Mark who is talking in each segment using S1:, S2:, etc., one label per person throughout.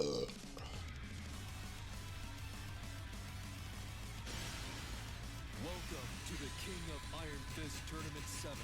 S1: Welcome to the King of Iron Fist Tournament 7.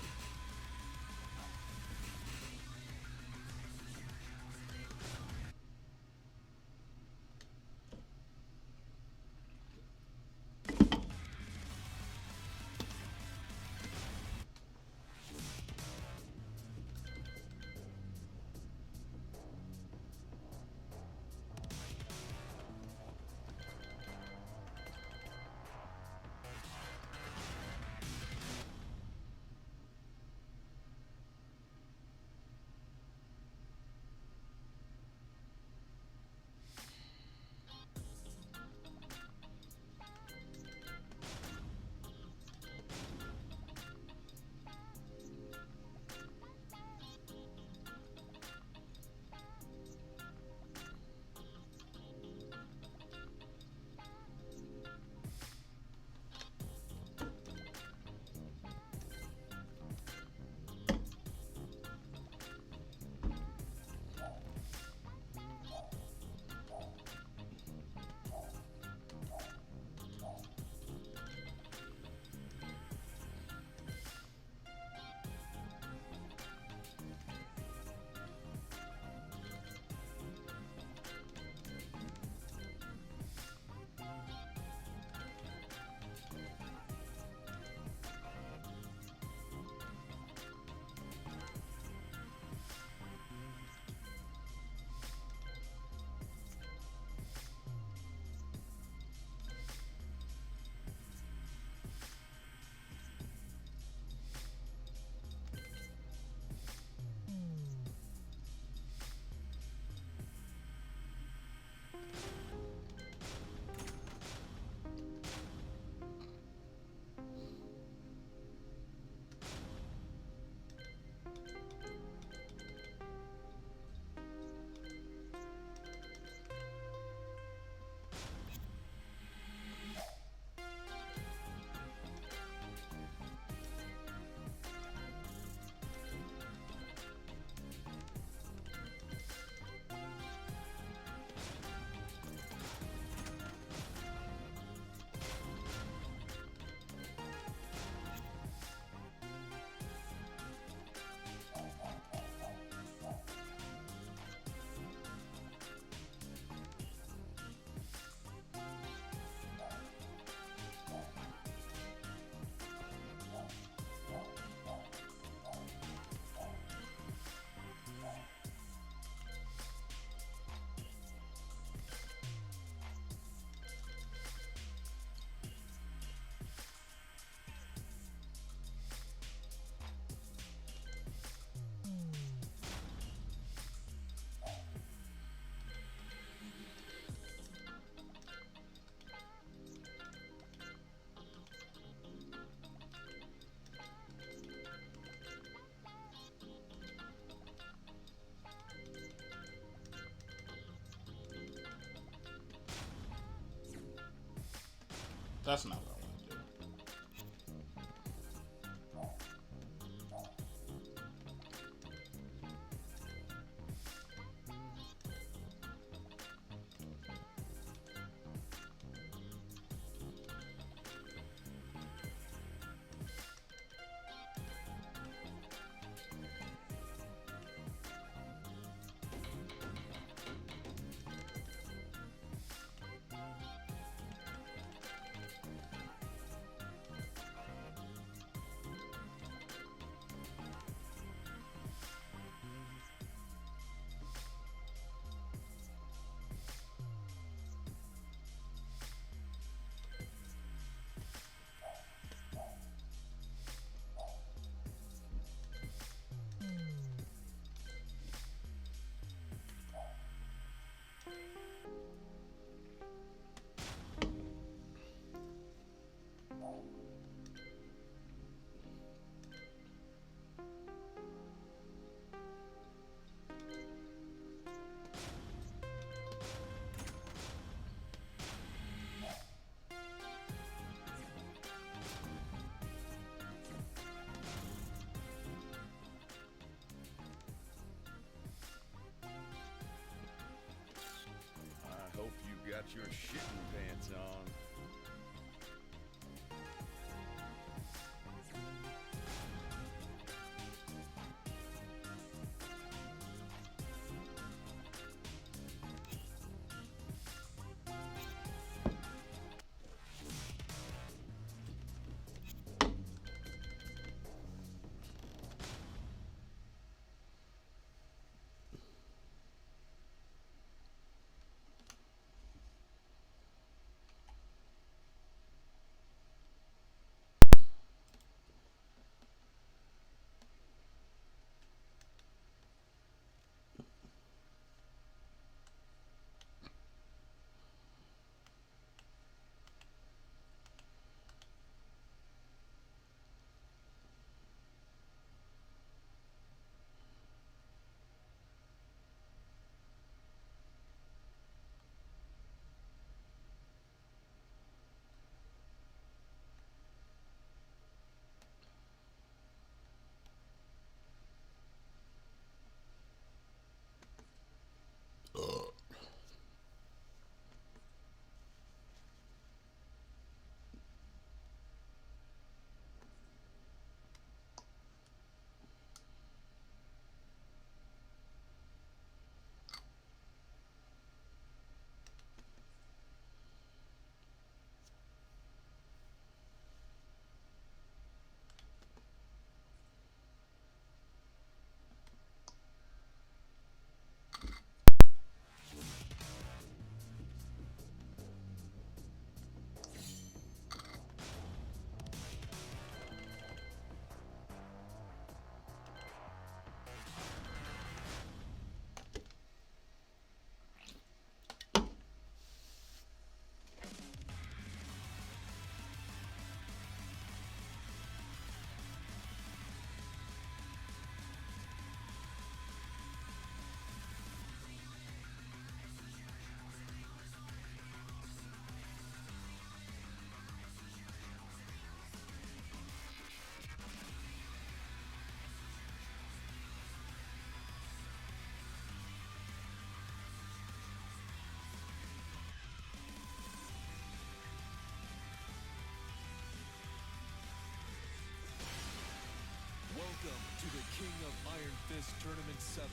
S2: That's not what I want to do.
S1: your shitting pants on. Welcome to the King of Iron Fist Tournament 7.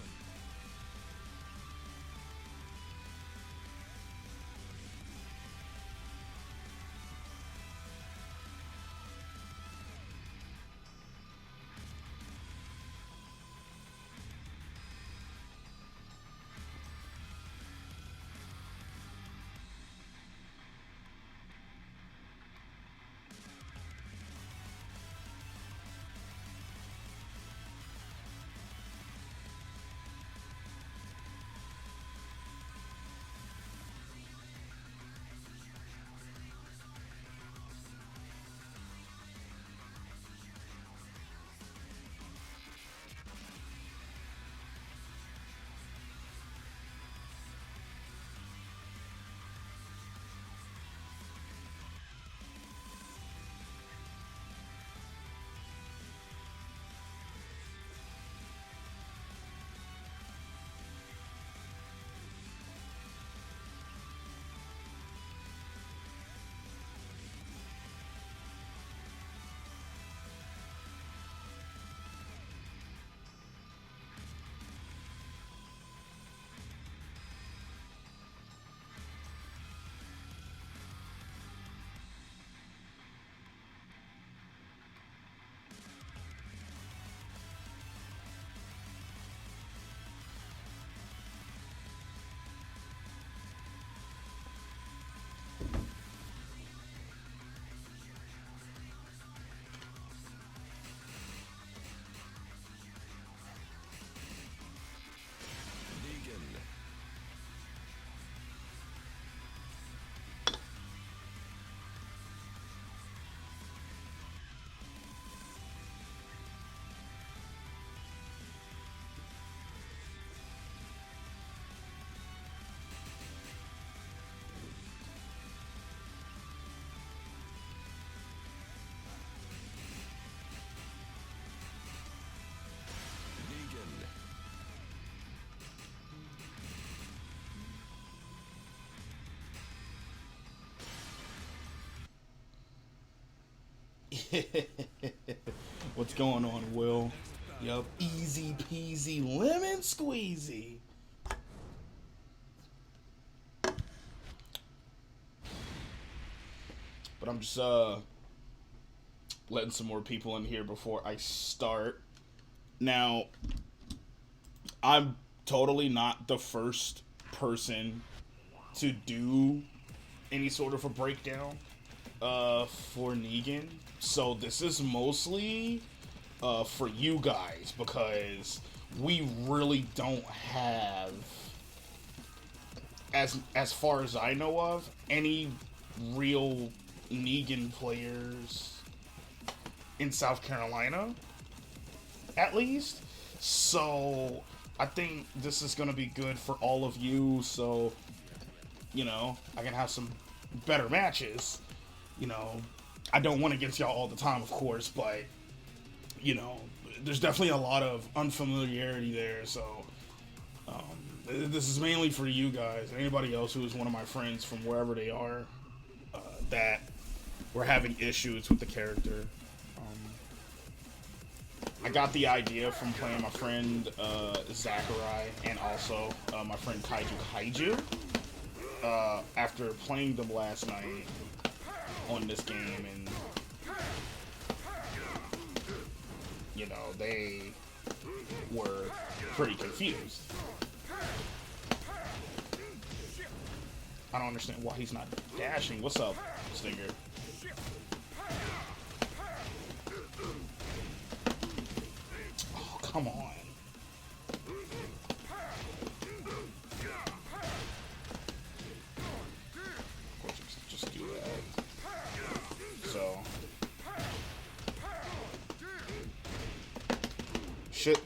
S2: What's going on, Will? Yup, easy peasy lemon squeezy. But I'm just letting some more people in here before I start. Now, I'm totally not the first person to do any sort of a breakdown for Negan. So this is mostly for you guys because we really don't have, as far as I know of, any real Negan players in South Carolina, at least. So I think this is gonna be good for all of you. So, you know, I can have some better matches. You know, I don't win against y'all all the time, of course, but you know, there's definitely a lot of unfamiliarity there. So this is mainly for you guys. Anybody else who is one of my friends from wherever they are that we're having issues with the character. I got the idea from playing my friend Zachary and also my friend Kaiju after playing them last night on this game, and you know, they were pretty confused. I don't understand why he's not dashing. What's up, Stinger? Oh, come on. Of course, just do that. So. Shit.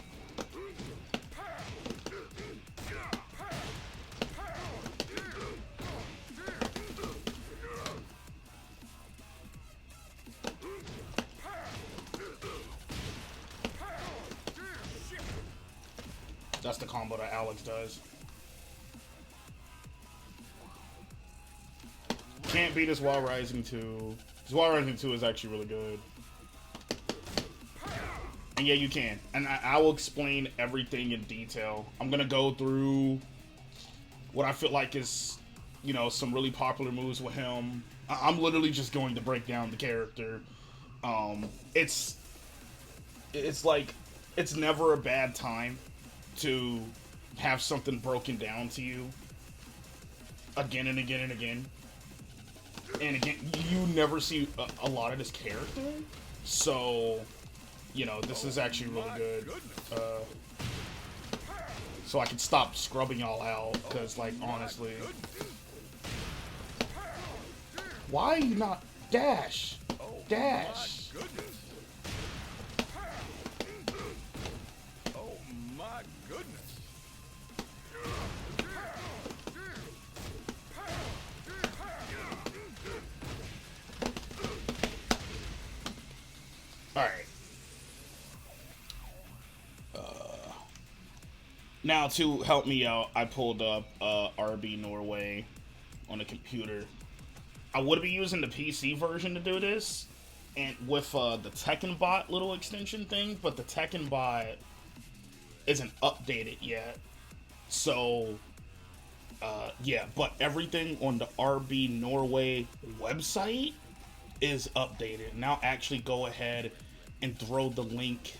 S2: That's the combo that Alex does. Can't beat his Wild Rising 2. His Wild Rising 2 is actually really good. And yeah, you can. And I will explain everything in detail. I'm going to go through what I feel like is, you know, some really popular moves with him. I'm literally just going to break down the character. It's like, it's never a bad time to have something broken down to you again and again and again. And again, you never see a lot of this character. So, you know, this is actually really good. So I can stop scrubbing y'all out, because, like, honestly. Why are you not dash? Dash.
S1: Oh my goodness.
S2: Alright. Now, to help me out, I pulled up RB Norway on the computer. I would be using the PC version to do this, and with the Tekken bot little extension thing, but the Tekken bot isn't updated yet. So, yeah, but everything on the RB Norway website is updated. Now actually go ahead and throw the link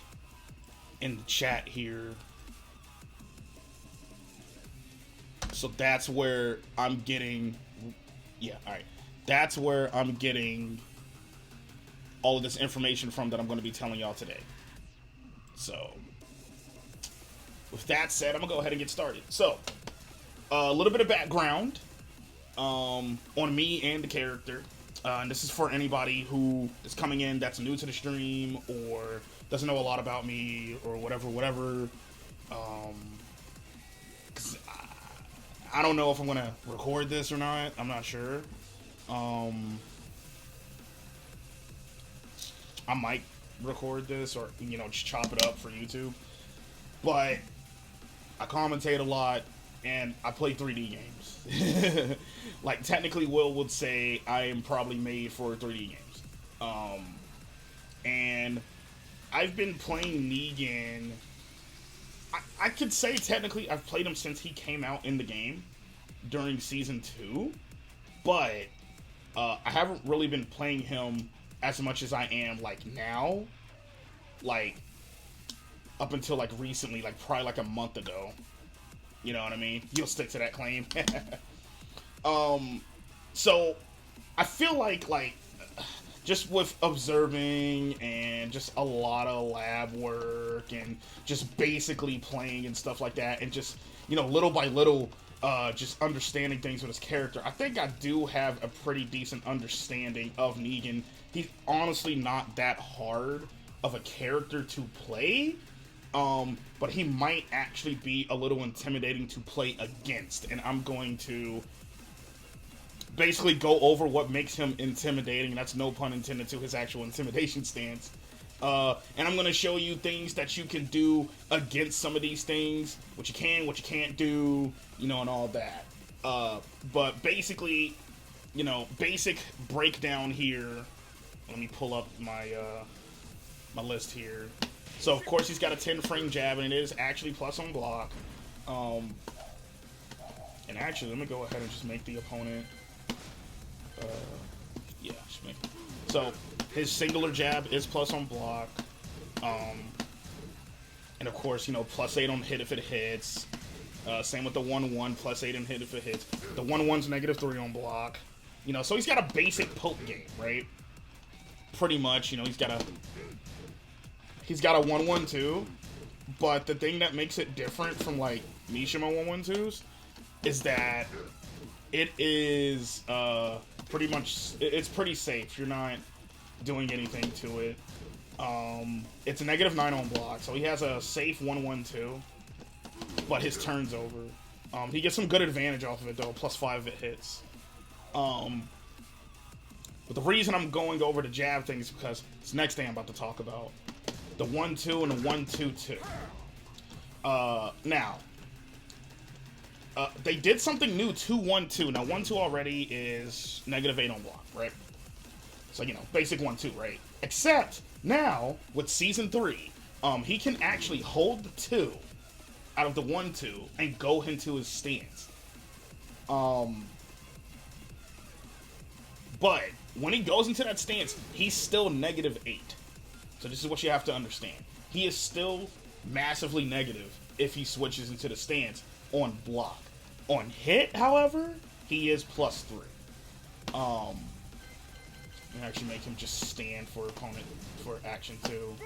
S2: in the chat here. So that's where I'm getting, yeah, alright. That's where I'm getting all of this information from that I'm going to be telling y'all today. So, with that said, I'm going to go ahead and get started. So, a little bit of background on me and the character. And this is for anybody who is coming in that's new to the stream or doesn't know a lot about me or whatever. 'Cause I don't know if I'm going to record this or not. I'm not sure. I might record this or, you know, just chop it up for YouTube. But I commentate a lot and I play 3D games. Like, technically, Will would say I am probably made for 3D games. and I've been playing Negan. I could say technically I've played him since he came out in the game during Season 2, but I haven't really been playing him as much as I am, like, now. Like, up until, like, recently, like, probably, like, a month ago. You know what I mean? You'll stick to that claim. So, I feel like, just with observing and just a lot of lab work and just basically playing and stuff like that, and just, you know, little by little, just understanding things with his character, I think I do have a pretty decent understanding of Negan. He's honestly not that hard of a character to play, but he might actually be a little intimidating to play against, and I'm going to basically go over what makes him intimidating. That's no pun intended to his actual intimidation stance. And I'm going to show you things that you can do against some of these things, what you can, what you can't do, you know, and all that. But basically, you know, basic breakdown here. Let me pull up my my list here. So, of course, he's got a 10-frame jab, and it is actually plus on block. And actually, let me go ahead and just make the opponent... yeah, just make it. So, his singular jab is plus on block. And of course, you know, +8 on hit if it hits. Same with the 1-1, +8 on hit if it hits. The 1-1's -3 on block. You know, so he's got a basic poke game, right? Pretty much, you know, he's got a 1-1-2. But the thing that makes it different from, like, Mishima 1-1-2s is that it is, pretty much, it's pretty safe. You're not doing anything to it. It's a -9 on block, so he has a safe 1-1-2, but his turn's over. He gets some good advantage off of it, though, +5 if it hits. But the reason I'm going over the jab thing is because it's the next thing I'm about to talk about. The 1-2 and the 1-2-2. Now, they did something new to 1-2. Now, 1-2 already is -8 on block, right? So, you know, basic 1-2, right? Except, now, with Season 3, he can actually hold the 2 out of the 1-2 and go into his stance. But, when he goes into that stance, he's still -8. So this is what you have to understand. He is still massively negative if he switches into the stance on block. On hit, however, he is +3. And actually make him just stand for opponent for action 2.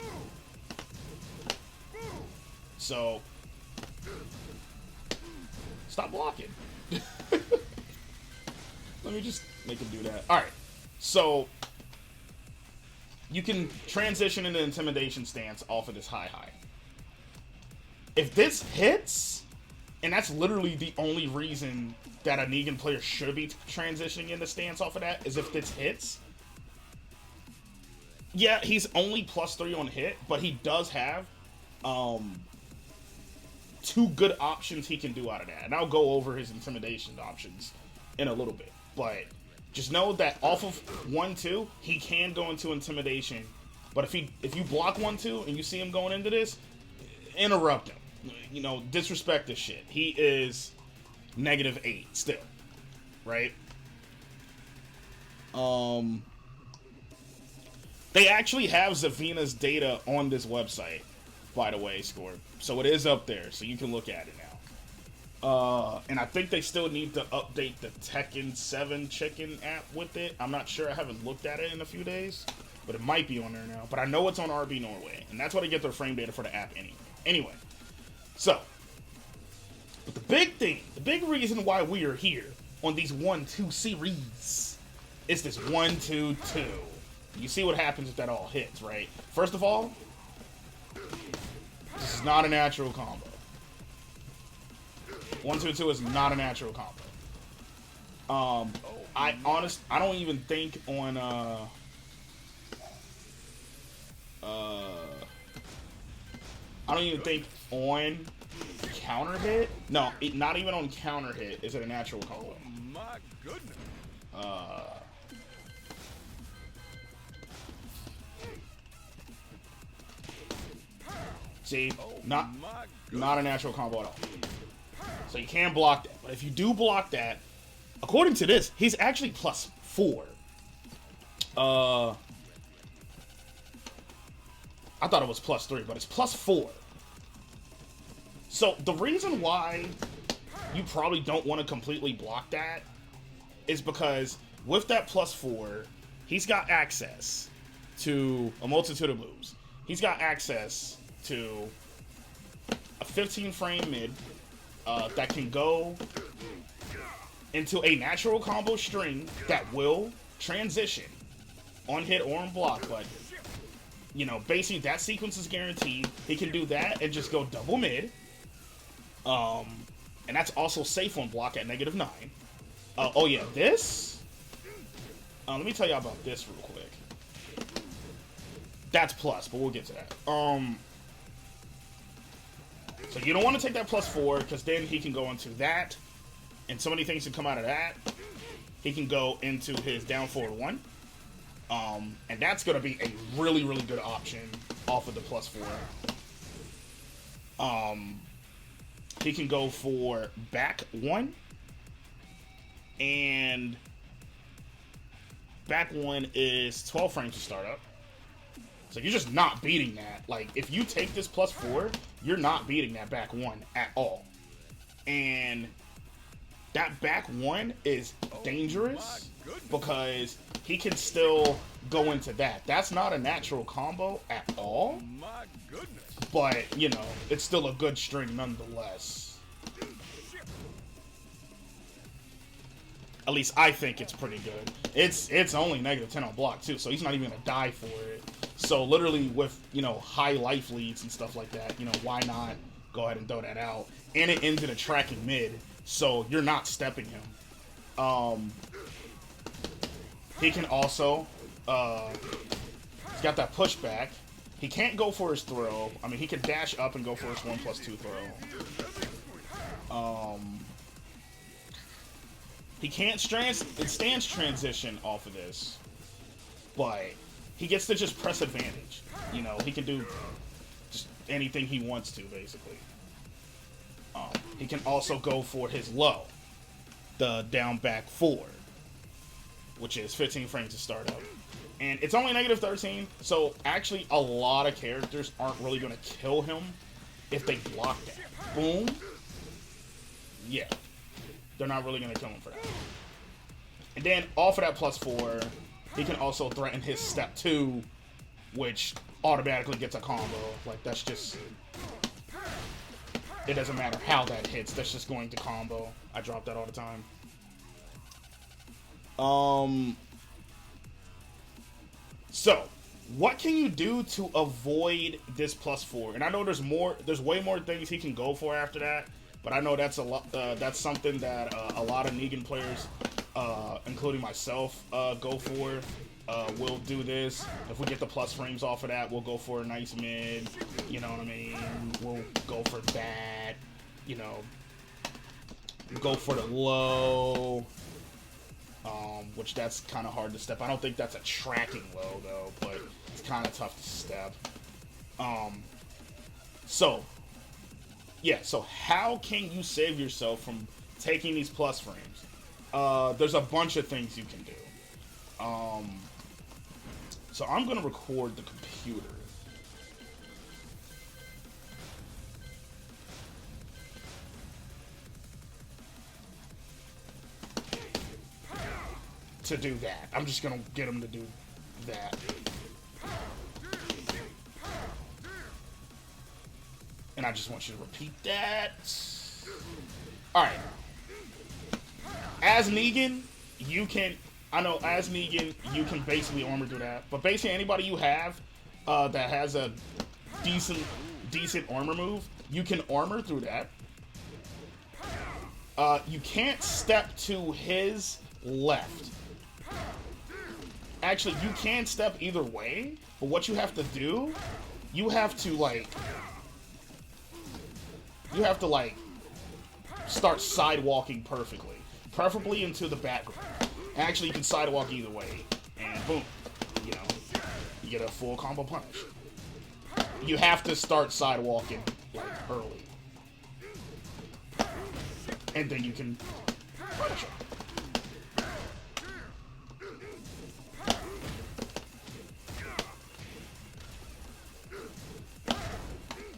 S2: So, stop blocking. Let me just make him do that. Alright, so you can transition into intimidation stance off of this high. If this hits, and that's literally the only reason that a Negan player should be transitioning into stance off of that, is if this hits. Yeah, he's only +3 on hit, but he does have 2 good options he can do out of that. And I'll go over his intimidation options in a little bit. But just know that off of 1-2, he can go into intimidation. But if you block 1-2 and you see him going into this, interrupt him. You know, disrespect this shit. He is -8 still, right? They actually have Zavina's data on this website, by the way, Scorp. So it is up there, so you can look at it now. And I think they still need to update the Tekken 7 chicken app with it. I'm not sure. I haven't looked at it in a few days, but it might be on there now. But I know it's on RB Norway, and that's why they get their frame data for the app anyway. Anyway, so, but the big thing, the big reason why we are here on these 1-2 series is this 1-2-2. You see what happens if that all hits, right? First of all, this is not a natural combo. 1-2-2 is not a natural combo. I don't even think on I don't even think on counter hit. No, not even on counter hit is it a natural combo.
S1: Oh my goodness.
S2: See, not a natural combo at all. So you can block that. But if you do block that, according to this, he's actually +4. I thought it was +3, but it's +4. So the reason why you probably don't want to completely block that is because with that +4, he's got access to a multitude of moves. He's got access to a 15 frame mid that can go into a natural combo string that will transition on hit or on block, but you know, basically that sequence is guaranteed. He can do that and just go double mid. And that's also safe on block at -9. Oh yeah, this. Let me tell you about this real quick. That's plus, but we'll get to that. So you don't want to take that +4 because then he can go into that, and so many things can come out of that. He can go into his down forward 1. And that's going to be a really, really good option off of the +4. He can go for back 1. And back 1 is 12 frames to start up. So you're just not beating that. Like, if you take this +4, you're not beating that back 1 at all. And that back 1 is dangerous because he can still go into that. That's not a natural combo at all. But, you know, it's still a good string nonetheless. At least I think it's pretty good. It's only -10 on block too, so he's not even gonna die for it. So literally with, you know, high life leads and stuff like that, you know, why not go ahead and throw that out? And it ends in a tracking mid, so you're not stepping him. He can also he's got that pushback. He can't go for his throw. I mean, he can dash up and go for his 1+2 throw. He can't stance transition off of this, but he gets to just press advantage. You know, he can do just anything he wants to, basically. He can also go for his low, the down back 4, which is 15 frames to start up. And it's only -13, so actually a lot of characters aren't really going to kill him if they block that. Boom. Yeah. They're not really going to kill him for that. And then off of that +4, he can also threaten his step 2, which automatically gets a combo. Like, that's just... It doesn't matter how that hits. That's just going to combo. I drop that all the time. So, what can you do to avoid this +4? And I know there's way more things he can go for after that, but I know that's a lot. That's something that a lot of Negan players, including myself, go for. We'll do this. If we get the plus frames off of that, we'll go for a nice mid. You know what I mean? We'll go for that. You know, go for the low. Which that's kind of hard to step. I don't think that's a tracking low though, but it's kind of tough to step. So how can you save yourself from taking these plus frames? There's a bunch of things you can do. So I'm gonna record the computer. To do that. I'm just gonna get him to do that. And I just want you to repeat that. Alright. As Negan, you can... as Negan, you can basically armor through that. But basically anybody you have that has a decent armor move, you can armor through that. You can't step to his left. Actually, you can step either way, but what you have to do, you have to start sidewalking perfectly. Preferably into the background. Actually, you can sidewalk either way, and boom, you know, you get a full combo punish. you have to start sidewalking like early, and then you can punish him.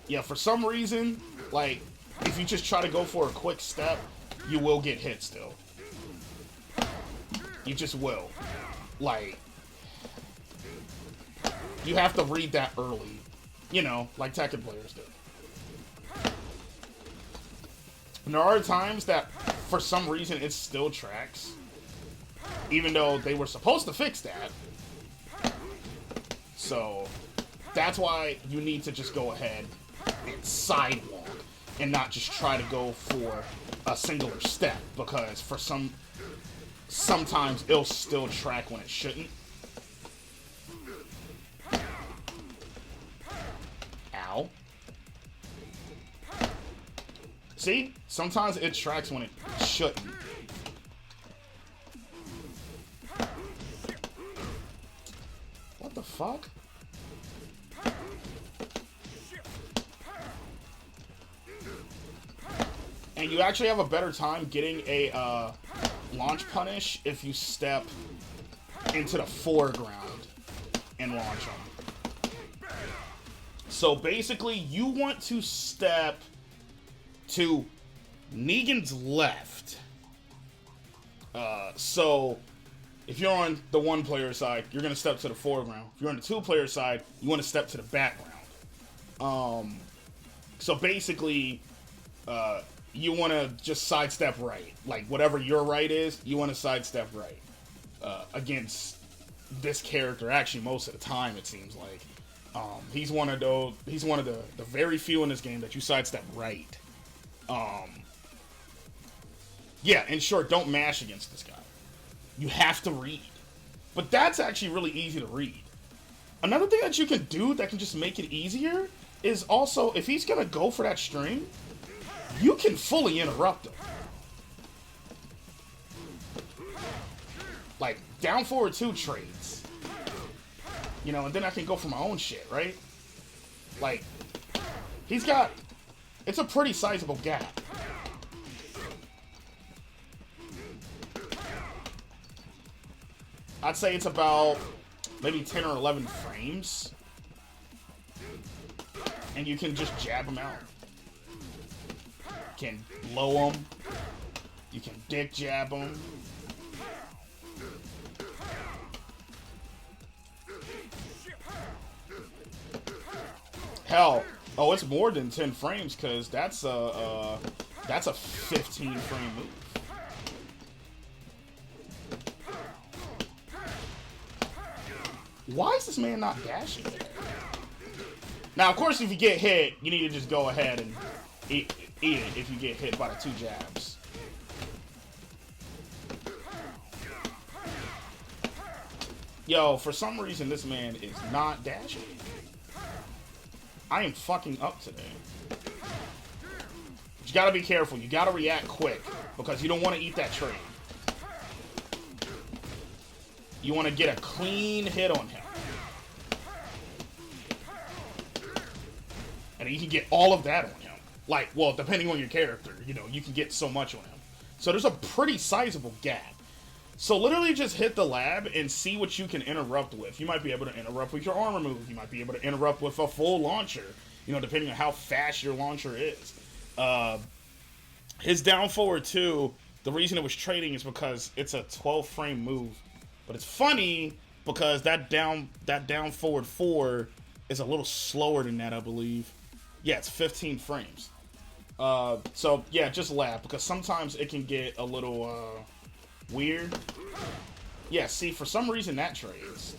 S2: Yeah, for some reason, like, if you just try to go for a quick step, you will get hit still. You just will. Like, you have to read that early. You know, like Tekken players do. And there are times that, for some reason, it still tracks. Even though they were supposed to fix that. So, that's why you need to just go ahead and sidewalk. And not just try to go for a singular step. Because for sometimes it'll still track when it shouldn't. Ow. See? Sometimes it tracks when it shouldn't. What the fuck? And you actually have a better time getting a launch punish if you step into the foreground and launch them. So basically, you want to step to Negan's left. So if you're on the one player side, you're going to step to the foreground. If you're on the two player side, you want to step to the background. So basically, you want to just sidestep right. Like, whatever your right is, you want to sidestep right. Against this character, actually, most of the time, it seems like. He's one of the very few in this game that you sidestep right. Yeah, in short, don't mash against this guy. You have to read. But that's actually really easy to read. Another thing that you can do that can just make it easier is also, if he's going to go for that string, you can fully interrupt him. Like, down forward 2 trades. You know, and then I can go for my own shit, right? Like, he's got... It's a pretty sizable gap. I'd say it's about maybe 10 or 11 frames. And you can just jab him out. You can blow him. You can dick jab him. Hell, oh, it's more than 10 frames because that's a 15 frame move. Why is this man not dashing there? Now, of course, if you get hit, you need to just go ahead and eat it if you get hit by the 2 jabs. Yo, for some reason, this man is not dashing. I am fucking up today. But you gotta be careful. You gotta react quick because you don't want to eat that trade. You want to get a clean hit on him. And you can get all of that on him. Like, well, depending on your character, you know, you can get so much on him. So there's a pretty sizable gap. So literally just hit the lab and see what you can interrupt with. You might be able to interrupt with your armor move. You might be able to interrupt with a full launcher. You know, depending on how fast your launcher is. His down forward 2, the reason it was trading is because it's a 12 frame move. But it's funny because that down forward 4 is a little slower than that, I believe. Yeah, it's 15 frames. So yeah, just lab because sometimes it can get a little weird. Yeah, see, for some reason that trades.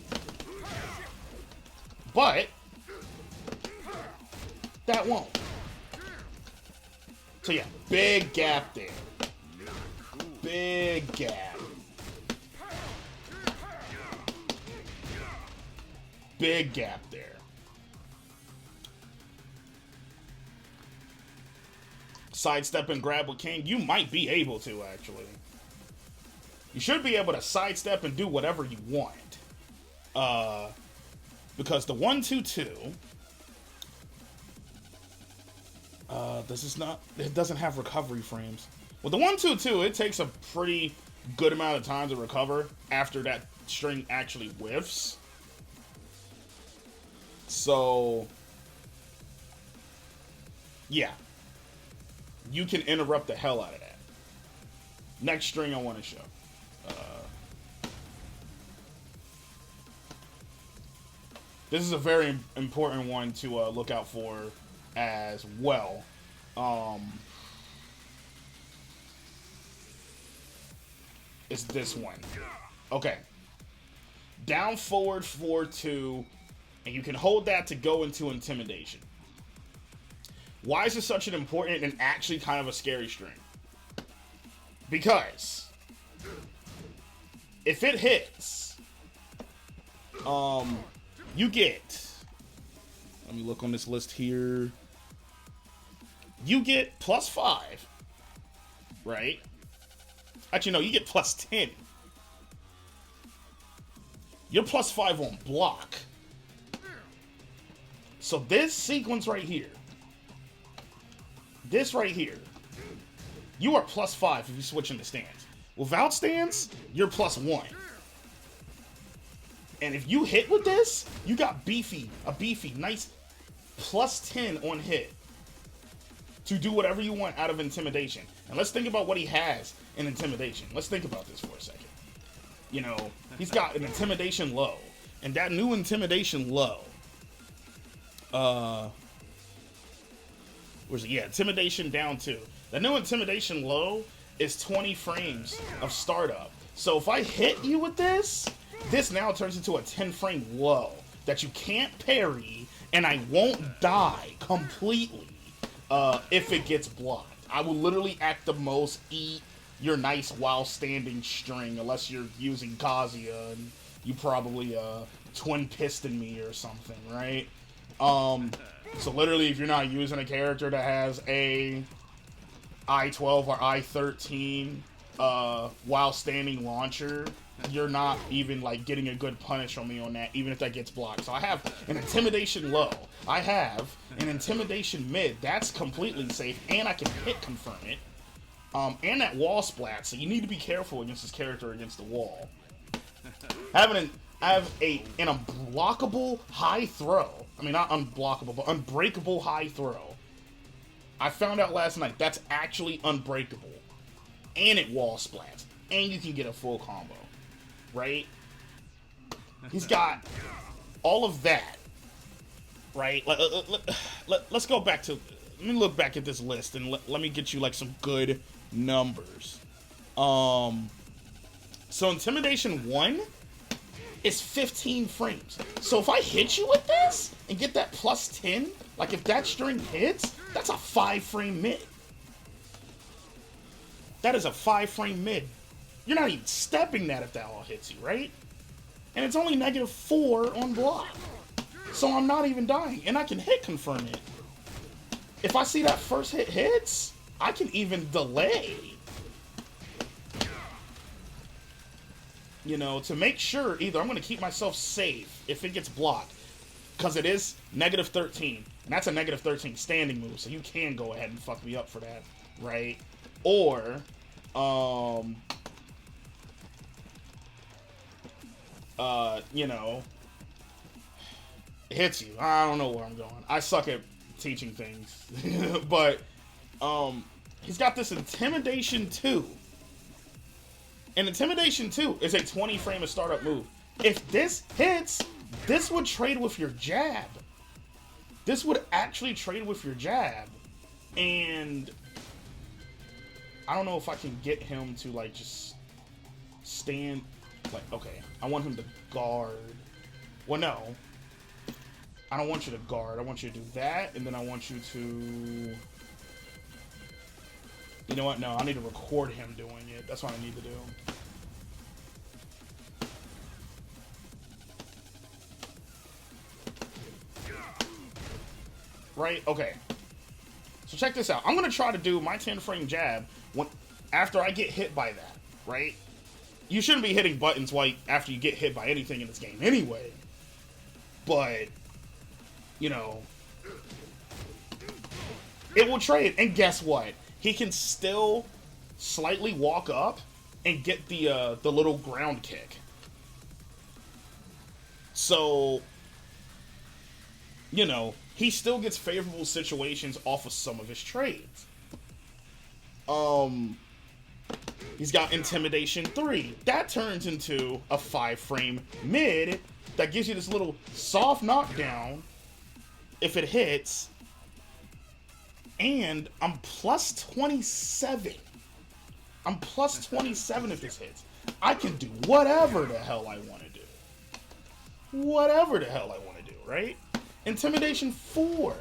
S2: But that won't. So yeah, big gap there. Big gap. Big gap there. Sidestep and grab with King. You might be able to, actually. You should be able to sidestep and do whatever you want. Because the 1-2-2 This is not. It doesn't have recovery frames. With the 1-2-2, it takes a pretty good amount of time to recover after that string actually whiffs. So, yeah, you can interrupt the hell out of that. Next string I want to show. This is a very important one to look out for as well. It's this one. Okay. Down, forward, 4-2, and you can hold that to go into intimidation. Why is this such an important and actually kind of a scary string? Because if it hits, you get, let me look on this list here. You get +5, right? Actually, no, you get +10. You're +5 on block. So this sequence right here, this right here, you are +5 if you switch into stance. Without stance, you're +1. And if you hit with this, you got a beefy, nice +10 on hit to do whatever you want out of intimidation. And let's think about what he has in intimidation. Let's think about this for a second. You know, he's got an intimidation low. And that new intimidation low, where's it? Yeah, intimidation down 2. The new intimidation low is 20 frames of startup. So if I hit you with this, this now turns into a 10 frame low that you can't parry, and I won't die completely if it gets blocked. I will literally at the most eat your nice while standing string, unless you're using Kazuya and you probably twin piston me or something, right? So literally, if you're not using a character that has a I-12 or I-13 while standing launcher, you're not even like getting a good punish on me on that, even if that gets blocked. So I have an intimidation low. I have an intimidation mid. That's completely safe, and I can hit confirm it. And that wall splat. So you need to be careful against this character against the wall. I have an unblockable high throw. I mean, not unblockable, but unbreakable high throw. I found out last night that's actually unbreakable, and it wall splats, and you can get a full combo. Right? He's got all of that, right? Let's go back to, let me look back at this list and let me get you like some good numbers. So Intimidation 1 is 15 frames. So if I hit you with this and get that +10, like if that string hits, that's a 5 frame mid. That is a 5 frame mid. You're not even stepping that if that all hits you, right? And it's only -4 on block. So I'm not even dying. And I can hit confirm it. If I see that first hit hits, I can even delay. You know, to make sure either I'm going to keep myself safe if it gets blocked. Because it is -13. And that's a -13 standing move. So you can go ahead and fuck me up for that, right? Or, you know, it hits you. I don't know where I'm going. I suck at teaching things. But, he's got this Intimidation 2. And Intimidation 2 is a 20 frame of startup move. If this hits, this would trade with your jab. This would actually trade with your jab. And I don't know if I can get him to, like, just stand. Like, okay, I want him to guard. Well, no. I don't want you to guard. I want you to do that, and then I want you to... You know what? No, I need to record him doing it. That's what I need to do. Right? Okay. So check this out. I'm going to try to do my 10 frame jab after I get hit by that, right? You shouldn't be hitting buttons after you get hit by anything in this game anyway. But, you know, It will trade, and guess what? He can still slightly walk up and get the little ground kick. So, you know, he still gets favorable situations off of some of his trades. He's got Intimidation 3. That turns into a 5-frame mid that gives you this little soft knockdown if it hits. And I'm plus 27. I'm plus 27 if this hits. I can do whatever the hell I want to do. Whatever the hell I want to do, right? Intimidation 4.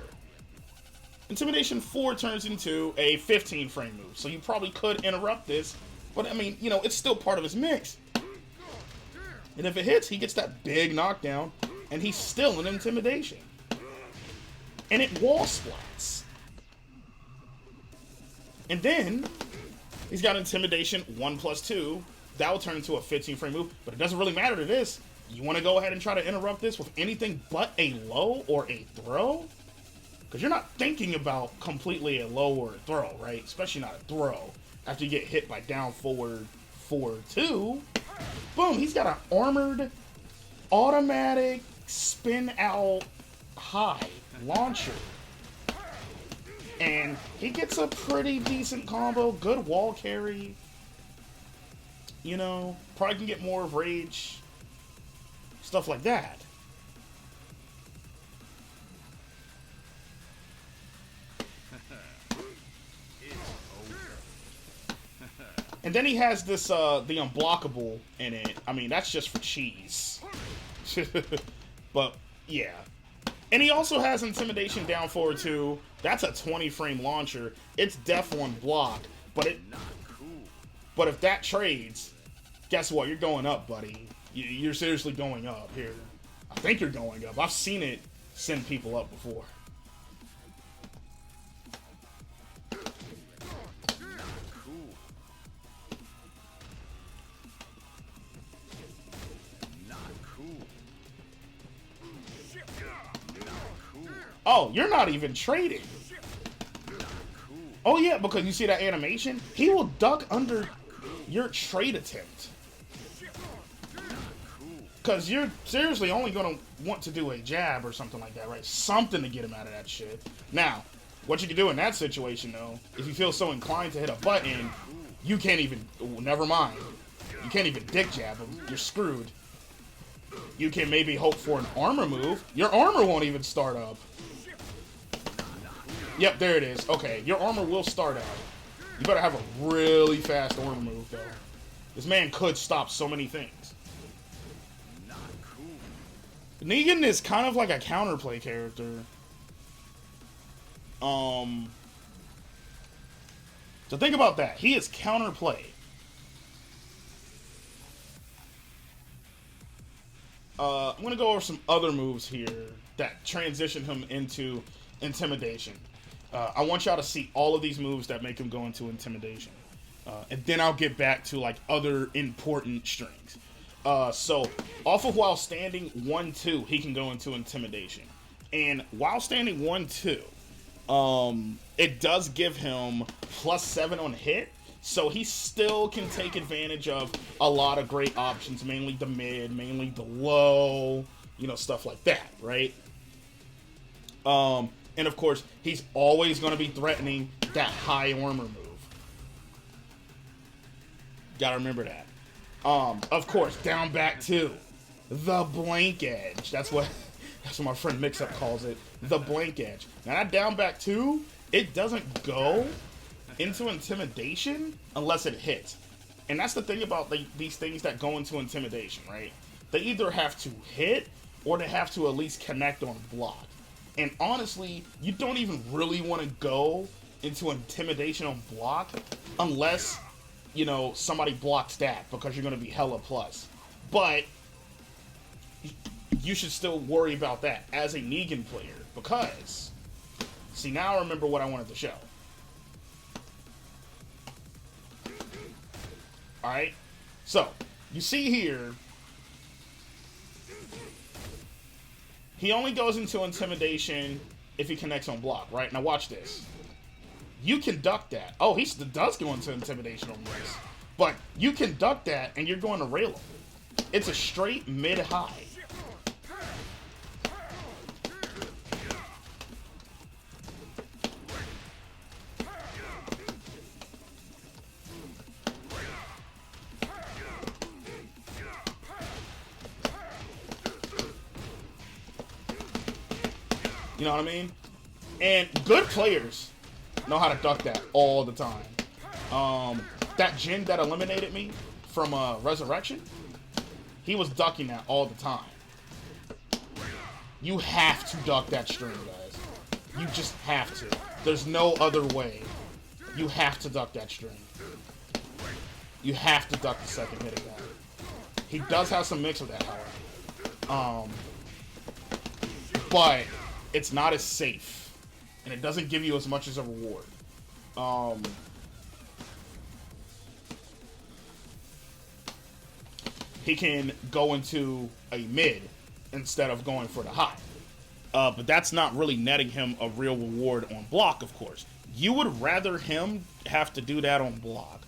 S2: Intimidation 4 turns into a 15-frame move, so you probably could interrupt this, but I mean, you know, it's still part of his mix. And if it hits, he gets that big knockdown, and he's still in Intimidation. And it wall splats. And then, he's got Intimidation 1+2. That will turn into a 15-frame move, but it doesn't really matter to this. You want to go ahead and try to interrupt this with anything but a low or a throw? Because you're not thinking about completely a low or a throw, right? Especially not a throw. After you get hit by down forward 4-2, boom, he's got an armored, automatic, spin out high launcher. And he gets a pretty decent combo, good wall carry. You know, probably can get more of rage. Stuff like that. And then he has this, the unblockable in it. I mean, that's just for cheese. But, yeah. And he also has Intimidation down forward too. That's a 20-frame launcher. It's def 1 block. But if that trades, guess what? You're going up, buddy. You're seriously going up here. I think you're going up. I've seen it send people up before. Oh, you're not even trading. Oh yeah, because you see that animation? He will duck under your trade attempt. Because you're seriously only going to want to do a jab or something like that, right? Something to get him out of that shit. Now, what you can do in that situation, though, if you feel so inclined to hit a button, you can't even... Never mind. You can't even dick jab him. You're screwed. You can maybe hope for an armor move. Your armor won't even start up. Yep, there it is. Okay, your armor will start out. You better have a really fast armor move, though. This man could stop so many things. Negan is kind of like a counterplay character. So think about that. He is counterplay. I'm going to go over some other moves here that transition him into Intimidation. I want y'all to see all of these moves that make him go into Intimidation. And then I'll get back to like other important strings. So off of while standing 1-2, he can go into Intimidation. And while standing 1-2, it does give him +7 on hit. So he still can take advantage of a lot of great options, mainly the mid, mainly the low, you know, stuff like that, right? And of course, he's always going to be threatening that high armor move. Gotta remember that. Of course, down back 2, the blank edge. That's what my friend Mix-Up calls it, the blank edge. Now that down back 2, it doesn't go into Intimidation unless it hits. And that's the thing about these things that go into Intimidation, right? They either have to hit or they have to at least connect on block. And honestly, you don't even really want to go into Intimidation on block unless, you know, somebody blocks that, because you're going to be hella plus. But you should still worry about that as a Negan player, because, see, now I remember what I wanted to show. Alright, so, you see here, he only goes into Intimidation if he connects on block, right? Now watch this. You can duck that. Oh, he does go into intimidation on this. But you can duck that, and you're going to rail him. It's a straight mid-high. You know what I mean? And good players know how to duck that all the time. That Jin that eliminated me from Resurrection, he was ducking that all the time. You have to duck that string, guys. You just have to. There's no other way. You have to duck that string. You have to duck the second hit of that. He does have some mix with that, however. But it's not as safe, and it doesn't give you as much as a reward. He can go into a mid instead of going for the high. But that's not really netting him a real reward on block, of course. You would rather him have to do that on block.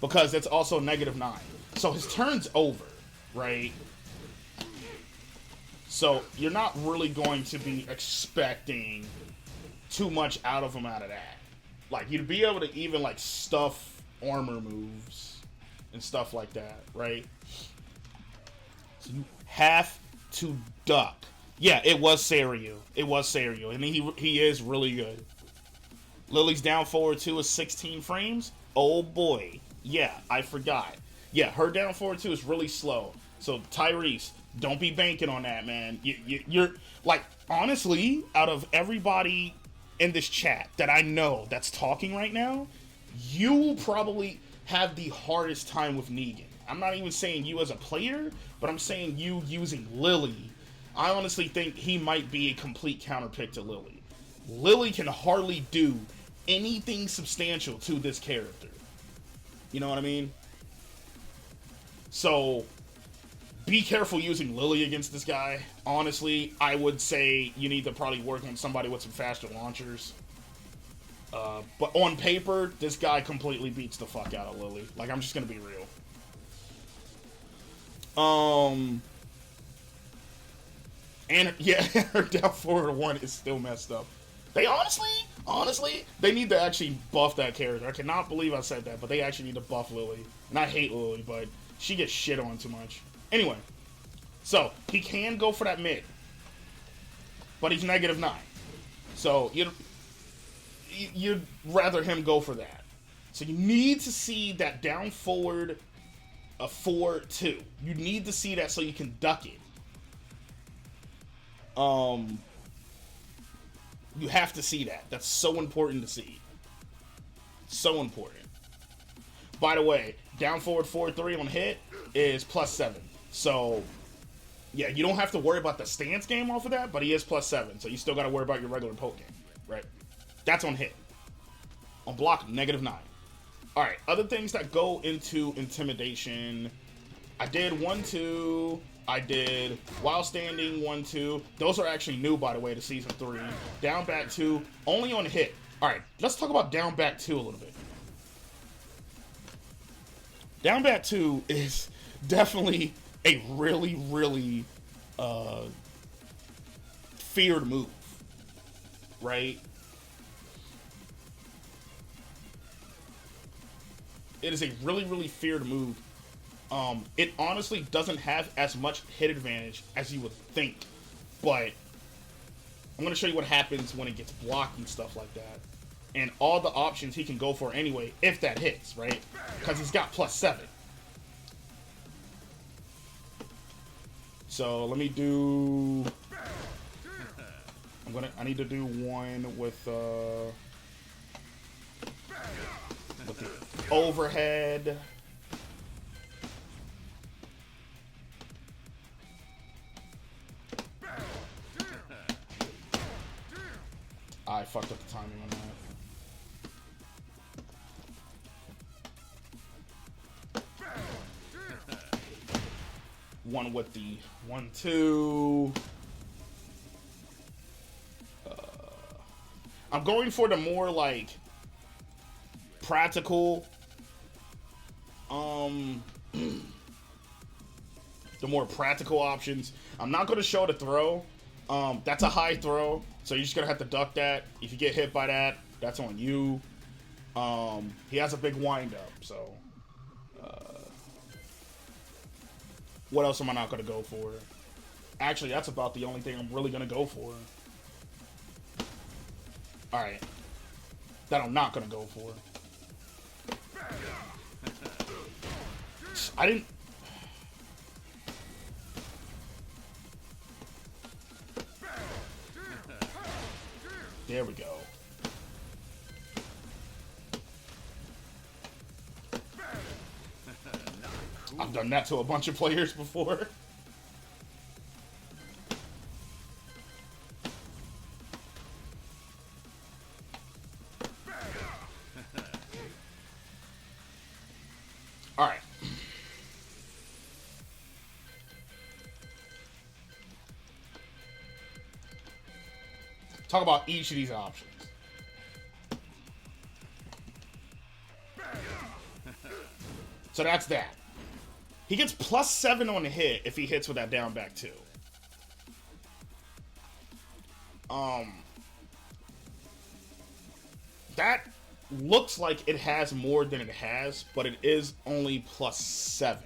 S2: Because it's also -9. So his turn's over, right? So you're not really going to be expecting too much out of him out of that. Like, you'd be able to even, like, stuff armor moves and stuff like that, right? So you have to duck. Yeah, it was Seiryu. It was Seiryu. And he is really good. Lily's down forward 2 is 16 frames. Oh, boy. Yeah, I forgot. Yeah, her down forward 2 is really slow. So, Tyrese, don't be banking on that, man. You're, like, honestly, out of everybody in this chat that I know that's talking right now, you will probably have the hardest time with Negan. I'm not even saying you as a player, but I'm saying you using Lily. I honestly think he might be a complete counterpick to Lily. Lily can hardly do anything substantial to this character. You know what I mean? So, be careful using Lily against this guy. Honestly, I would say you need to probably work on somebody with some faster launchers. But on paper, this guy completely beats the fuck out of Lily. Like, I'm just gonna be real. And, yeah, her down forward 1 is still messed up. They honestly, they need to actually buff that character. I cannot believe I said that, but they actually need to buff Lily. And I hate Lily, but she gets shit on too much. Anyway, so he can go for that mid, but he's -9. So you'd rather him go for that. So you need to see that down forward a 4-2. You need to see that so you can duck it. You have to see that. That's so important to see. So important. By the way, down forward 4-3 on hit is +7. So, yeah, you don't have to worry about the stance game off of that, but he is +7. So you still got to worry about your regular poke game, right? That's on hit. On block, -9. Alright, other things that go into intimidation. I did 1-2. I did while standing 1-2. Those are actually new, by the way, to season 3. Down back 2, only on hit. Alright, let's talk about down back 2 a little bit. Down back 2 is definitely a really, really feared move, right? It is a really, really feared move. It honestly doesn't have as much hit advantage as you would think, but I'm going to show you what happens when it gets blocked and stuff like that. And all the options he can go for anyway, if that hits, right? Because he's got +7. So let me do... I need to do one with the overhead. I fucked up the timing on that. One with the 1-2. I'm going for the more, like, practical, the more practical options. I'm not going to show the throw. That's a high throw, so you're just going to have to duck that. If you get hit by that, that's on you. He has a big wind-up, so... what else am I not going to go for? Actually, that's about the only thing I'm really going to go for. Alright. That I'm not going to go for. I didn't... There we go. I've done that to a bunch of players before. All right. Talk about each of these options. So that's that. He gets +7 on the hit if he hits with that down back 2. That looks like it has more than it has, but it is only +7. So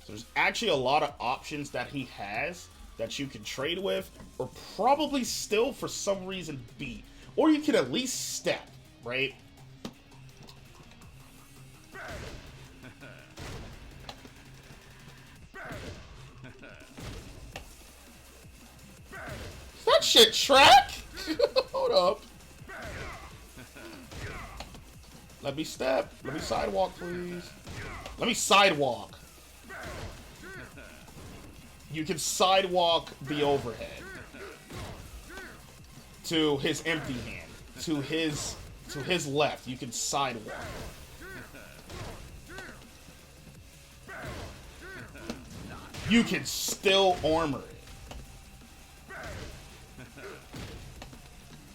S2: there's actually a lot of options that he has that you can trade with, or probably still for some reason beat. Or you can at least step, right? That shit track? Hold up. Let me step. Let me sidewalk, please. Let me sidewalk. You can sidewalk the overhead to his empty hand. To his left. You can sidewalk. You can still armor it.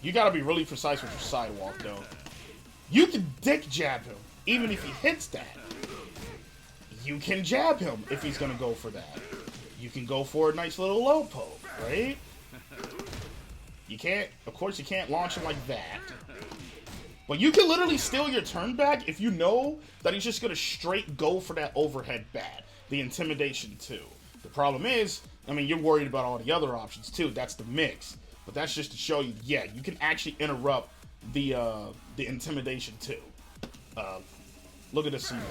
S2: You gotta be really precise with your sidewalk, though. You can dick jab him, even if he hits that. You can jab him if he's gonna go for that. You can go for a nice little low poke, right? You can't, of course you can't launch him like that. But you can literally steal your turn back if you know that he's just gonna straight go for that overhead bat. The Intimidation 2. The problem is, I mean, you're worried about all the other options too. That's the mix. But that's just to show you, yeah, you can actually interrupt the Intimidation 2. Look at this some more.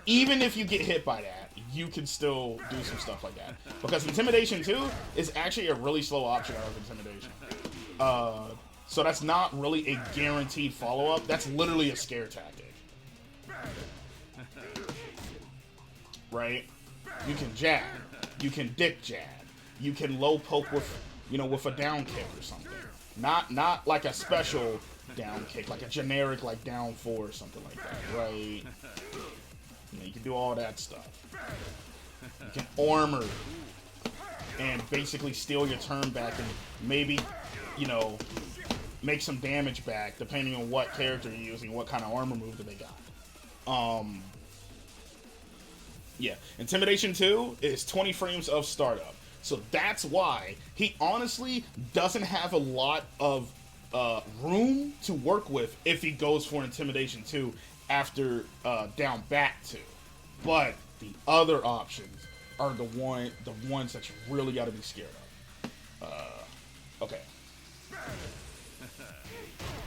S2: Even if you get hit by that, you can still do some stuff like that. Because Intimidation 2 is actually a really slow option out of Intimidation. So that's not really a guaranteed follow-up. That's literally a scare tactic. Right? You can jab. You can dick jab. You can low poke with, you know, with a down kick or something. Not like a special down kick, like a generic like down 4 or something like that, right? You know, you can do all that stuff. You can armor and basically steal your turn back and maybe, you know, make some damage back depending on what character you're using, what kind of armor move that they got. Yeah, Intimidation 2 is 20 frames of startup. So that's why he honestly doesn't have a lot of room to work with if he goes for Intimidation 2 after down back 2. But the other options are the ones that you really got to be scared of. Okay.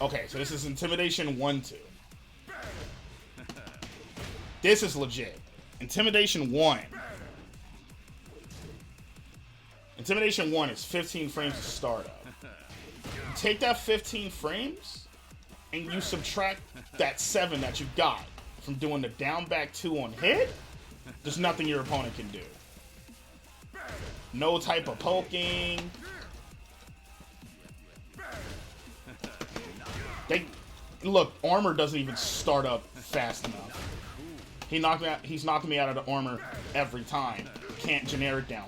S2: Okay, so this is Intimidation 1-2. This is legit. Intimidation 1. Intimidation 1 is 15 frames of startup. You take that 15 frames, and you subtract that 7 that you got from doing the down back 2 on hit, there's nothing your opponent can do. No type of poking. Look, armor doesn't even start up fast enough. He's knocking me out of the armor every time. Can't generic down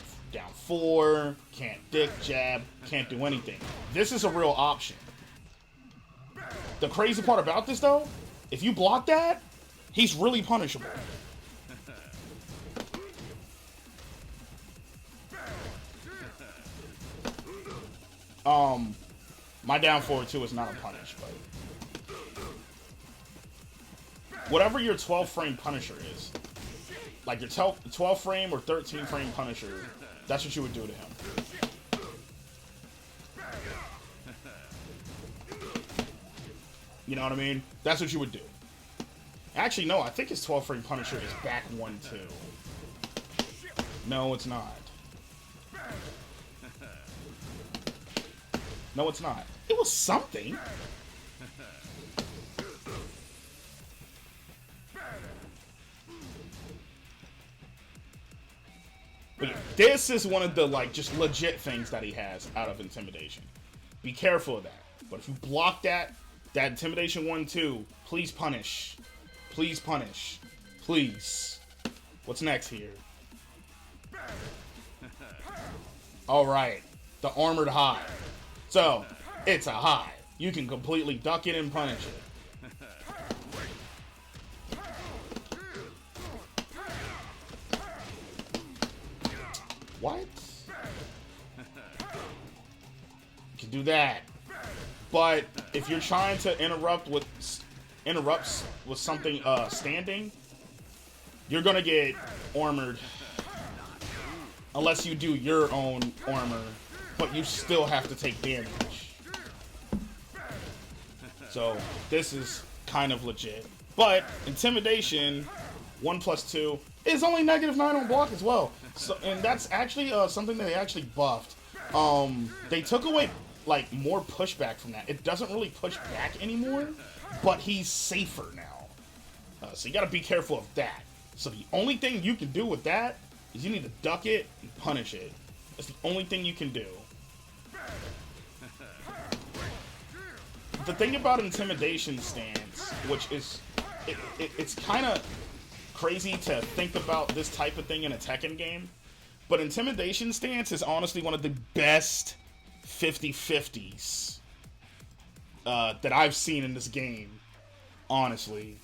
S2: 4, can't dick jab, can't do anything. This is a real option. The crazy part about this, though, if you block that, he's really punishable. My down forward 2 is not a punish, but whatever your 12 frame punisher is, like your 12 frame or 13 frame punisher, that's what you would do to him. You know what I mean? That's what you would do. Actually, no, I think his 12 frame punisher is back 1-2. No, it's not. No, it's not. It was something. But yeah, this is one of the, like, just legit things that he has out of Intimidation. Be careful of that. But if you block that Intimidation 1-2, please punish. Please punish. Please. What's next here? Alright. The Armored High. So, it's a high. You can completely duck it and punish it. What? You can do that. But if you're trying to interrupt with something standing, you're gonna get armored. Unless you do your own armor, but you still have to take damage. So this is kind of legit. But Intimidation 1+2 is only -9 on block as well. So, and that's actually something that they actually buffed. They took away like more pushback from that. It doesn't really push back anymore, but he's safer now. So you gotta be careful of that. So the only thing you can do with that is you need to duck it and punish it. That's the only thing you can do. The thing about Intimidation stance, which is, it's kind of crazy to think about this type of thing in a Tekken game, but Intimidation stance is honestly one of the best 50-50s that I've seen in this game. Honestly,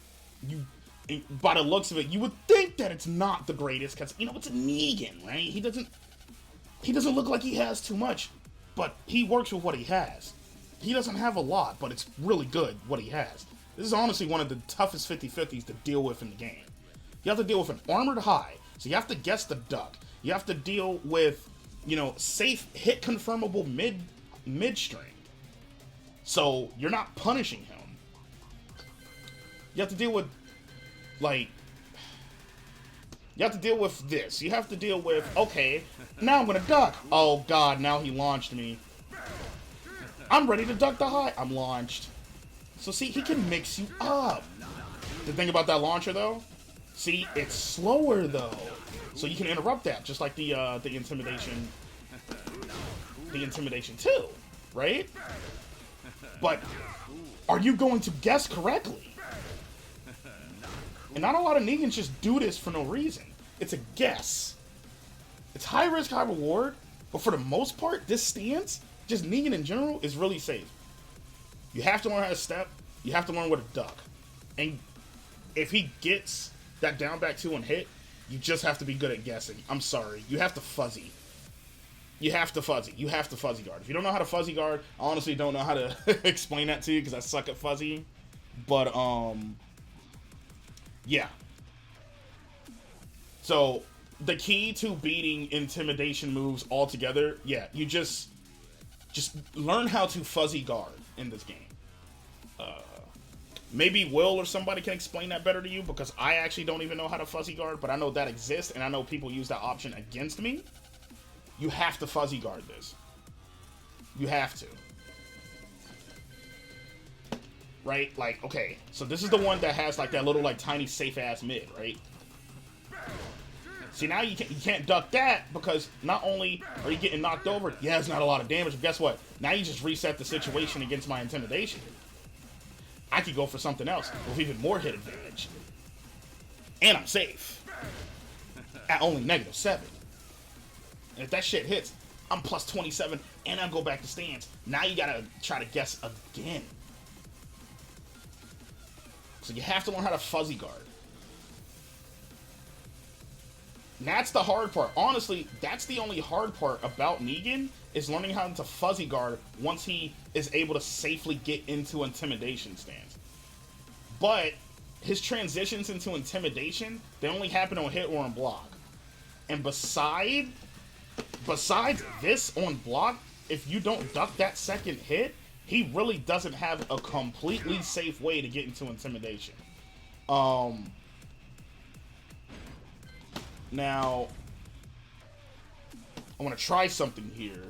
S2: by the looks of it, you would think that it's not the greatest because, you know, it's a Negan, right? He doesn't look like he has too much, but he works with what he has. He doesn't have a lot, but it's really good what he has. This is honestly one of the toughest 50-50s to deal with in the game. You have to deal with an armored high, so you have to guess the duck. You have to deal with, you know, safe hit confirmable mid string. So you're not punishing him. You have to deal with, like, you have to deal with this. You have to deal with, okay, now I'm gonna duck. Oh god, now he launched me. I'm ready to duck the high. I'm launched. So see, he can mix you up. The thing about that launcher though, see, it's slower though. So you can interrupt that, just like the Intimidation 2, right? But are you going to guess correctly? And not a lot of Negans just do this for no reason. It's a guess. It's high risk, high reward, but for the most part, this stance, just Negan in general, is really safe. You have to learn how to step. You have to learn what to duck. And if he gets that down back 2 and hit, you just have to be good at guessing. I'm sorry. You have to fuzzy. You have to fuzzy. You have to fuzzy guard. If you don't know how to fuzzy guard, I honestly don't know how to explain that to you because I suck at fuzzy. But, yeah. So, the key to beating Intimidation moves altogether, yeah, you just learn how to fuzzy guard in this game. Maybe Will or somebody can explain that better to you because I actually don't even know how to fuzzy guard, but I know that exists and I know people use that option against me. You have to fuzzy guard this. You have to. Right? Like, okay, so this is the one that has like that little like tiny safe ass mid, right? See, now you can't duck that because not only are you getting knocked over, yeah, it's not a lot of damage, but guess what? Now you just reset the situation against my Intimidation. I could go for something else with even more hit advantage. And I'm safe. At only -7. And if that shit hits, I'm +27 and I go back to stance. Now you gotta try to guess again. So you have to learn how to fuzzy guard. And that's the hard part. Honestly, that's the only hard part about Negan, is learning how to fuzzy guard once he is able to safely get into intimidation stance. But his transitions into intimidation, they only happen on hit or on block. And besides this on block, if you don't duck that second hit, he really doesn't have a completely safe way to get into intimidation. Now, I want to try something here.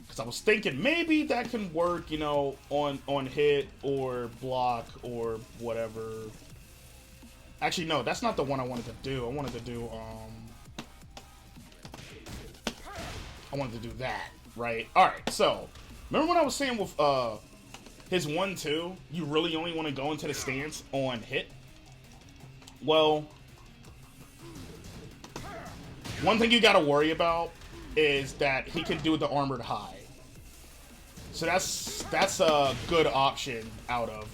S2: Because I was thinking maybe that can work, you know, on hit or block or whatever. Actually, no, that's not the one I wanted to do. I wanted to do that, right? Alright, so, remember when I was saying with his 1-2, you really only want to go into the stance on hit? Well, one thing you gotta worry about is that he can do the armored high. So that's a good option out of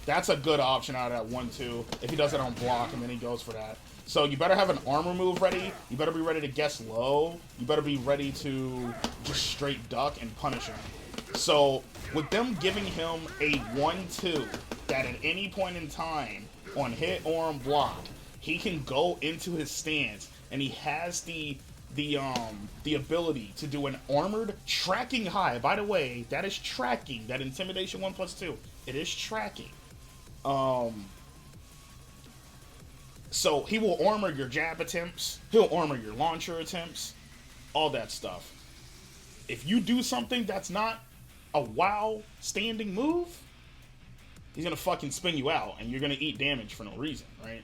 S2: that 1-2 if he does it on block and then he goes for that. So you better have an armor move ready. You better be ready to guess low. You better be ready to just straight duck and punish him. So with them giving him a 1-2 that at any point in time on hit or on block, he can go into his stance and he has the ability to do an armored tracking high. By the way, that is tracking. That intimidation 1+2, it is tracking. So he will armor your jab attempts, he'll armor your launcher attempts, all that stuff. If you do something that's not a WoW standing move, he's gonna fucking spin you out and you're gonna eat damage for no reason, right?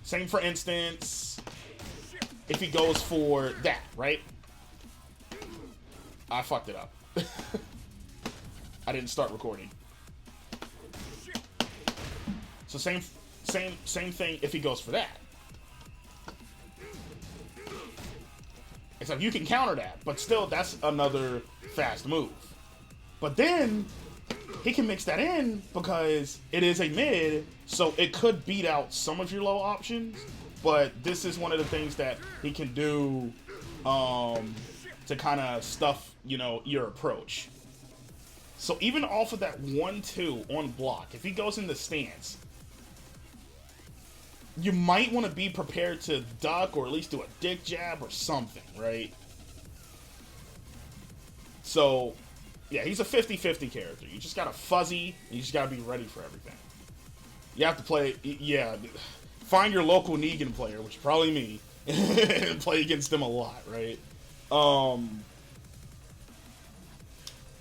S2: Same for instance, if he goes for that, right? I fucked it up. I didn't start recording. So same thing if he goes for that. Except you can counter that, but still that's another fast move. But then he can mix that in because it is a mid, so it could beat out some of your low options, but this is one of the things that he can do to kind of stuff, you know, your approach. So even off of that 1-2 on block, if he goes in the stance, you might want to be prepared to duck or at least do a dick jab or something, right? So, yeah, he's a 50-50 character. You just gotta fuzzy, and you just gotta be ready for everything. You have to play, yeah, find your local Negan player, which is probably me, and play against them a lot, right?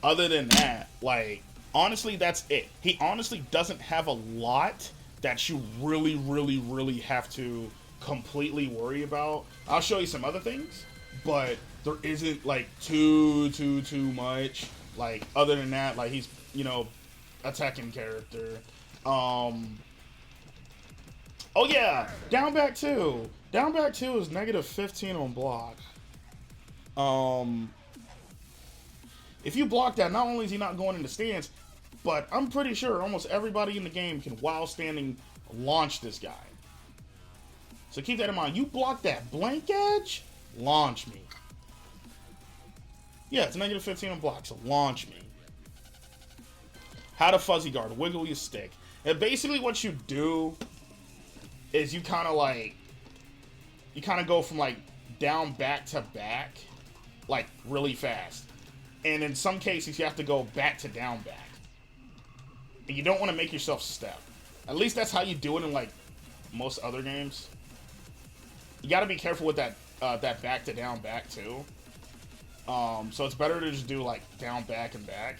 S2: Other than that, like, honestly, that's it. He honestly doesn't have a lot that you really have to completely worry about. I'll show you some other things, but there isn't like too much. Like other than that, like he's, you know, a Tekken character. Oh yeah, down back 2. Down back 2 is -15 on block. If you block that, not only is he not going into stance, but I'm pretty sure almost everybody in the game can, while standing, launch this guy. So keep that in mind. You block that blank edge, launch me. Yeah, it's -15 on block, so launch me. How to fuzzy guard, wiggle your stick. And basically what you do is you kind of go from like down back to back, like really fast. And in some cases you have to go back to down back. And you don't want to make yourself step. At least that's how you do it in like most other games. You got to be careful with that that back to down back too. So it's better to just do like down back and back.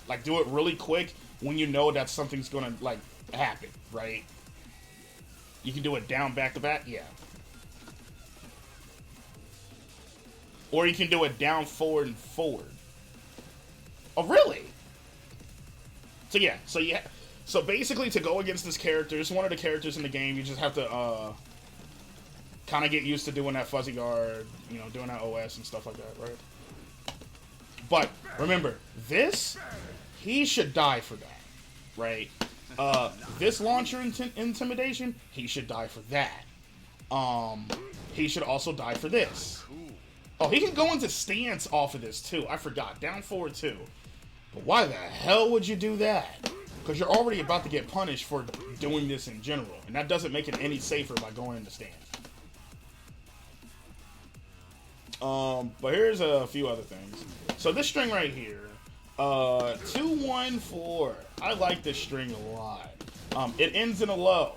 S2: Like do it really quick when you know that something's gonna like happen, right? You can do it down back to back, yeah. Or you can do it down forward and forward. Oh really? So yeah, so basically to go against this character, it's one of the characters in the game, you just have to kind of get used to doing that fuzzy guard, you know, doing that OS and stuff like that, right? But remember, this, he should die for that, right? This launcher intimidation, he should die for that. He should also die for this. Oh, he can go into stance off of this too. I forgot. Down forward too. But why the hell would you do that? Because you're already about to get punished for doing this in general. And that doesn't make it any safer by going into stance. But here's a few other things. So this string right here, 2-1-4. I like this string a lot. It ends in a low.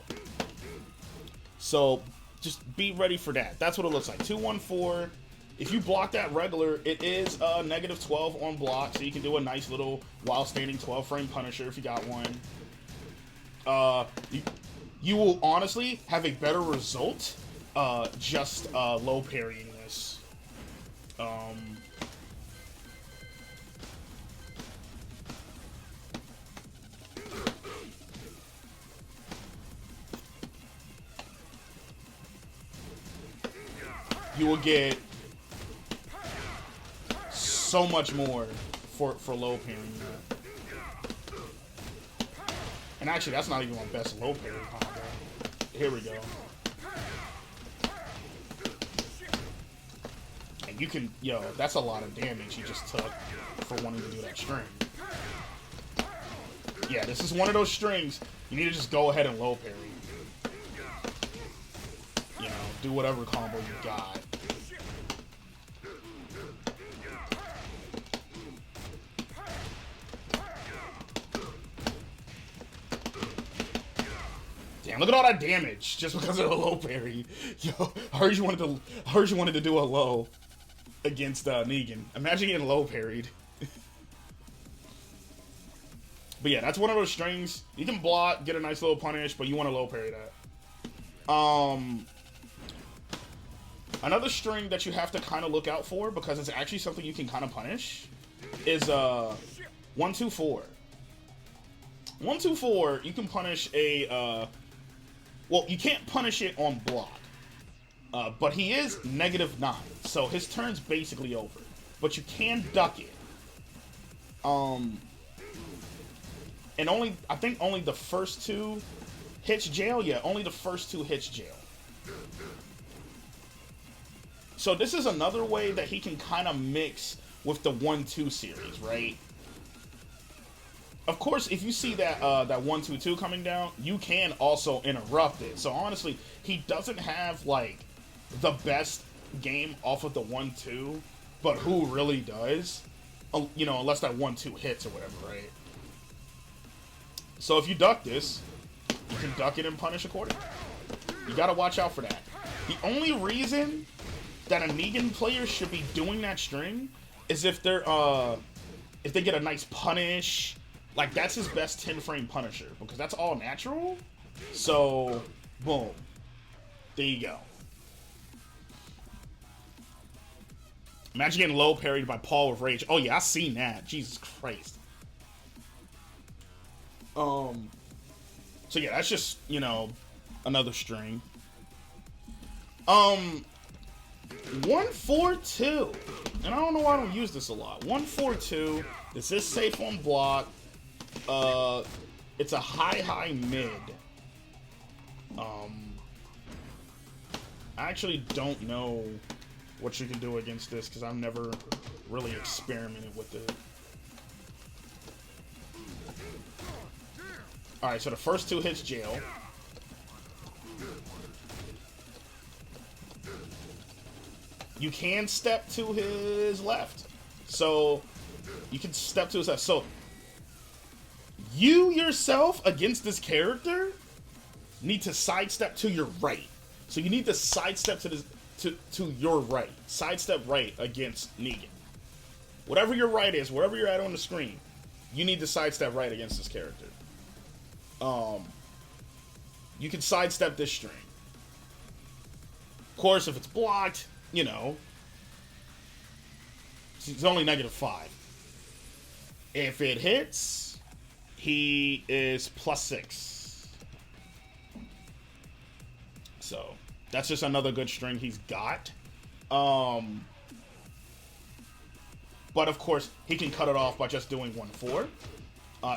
S2: So just be ready for that. That's what it looks like. 2-1-4. If you block that regular, it is a -12 on block, so you can do a nice little while standing 12-frame Punisher if you got one. You will honestly have a better result just low parrying this. You will get so much more for low parrying that. And actually, that's not even my best low parry combo. Here we go. And you can, yo, that's a lot of damage you just took for wanting to do that string. Yeah, this is one of those strings you need to just go ahead and low parry. You know, do whatever combo you got. Damn, look at all that damage just because of a low parry. Yo, I heard you wanted to do a low against Negan. Imagine getting low parried. But yeah, that's one of those strings. You can block, get a nice little punish, but you want to low parry that. Another string that you have to kind of look out for, because it's actually something you can kind of punish, is 1-2-4. 1-2-4, you can punish a well, you can't punish it on block, but he is -9, so his turn's basically over. But you can duck it. And I think only the first two hits jail. Yeah, only the first two hits jail. So this is another way that he can kind of mix with the 1-2 series, right? Of course, if you see that that 1-2-2 coming down, you can also interrupt it. So honestly, he doesn't have like the best game off of the 1-2, but who really does? You know, unless that 1-2 hits or whatever, right? So if you duck this, you can duck it and punish accordingly. You gotta watch out for that. The only reason that a Negan player should be doing that string is if they're if they get a nice punish. Like, that's his best 10-frame Punisher, because that's all natural. So, boom. There you go. Imagine getting low parried by Paul with Rage. Oh, yeah, I seen that. Jesus Christ. So, yeah, that's just, you know, another string. 1-4-2. And I don't know why I don't use this a lot. 1-4-2. This is safe on block. It's a high mid. I actually don't know what you can do against this because I've never really experimented with it. Alright, so the first two hits jail. You can step to his left. So, you can step to his left. So, you yourself against this character need to sidestep to your right. So you need to sidestep to your right. Sidestep right against Negan. Whatever your right is, wherever you're at on the screen, you need to sidestep right against this character. You can sidestep this string. Of course, if it's blocked, you know, it's only -5. If it hits, he is +6. So, that's just another good string he's got. But of course, he can cut it off by just doing 1-4.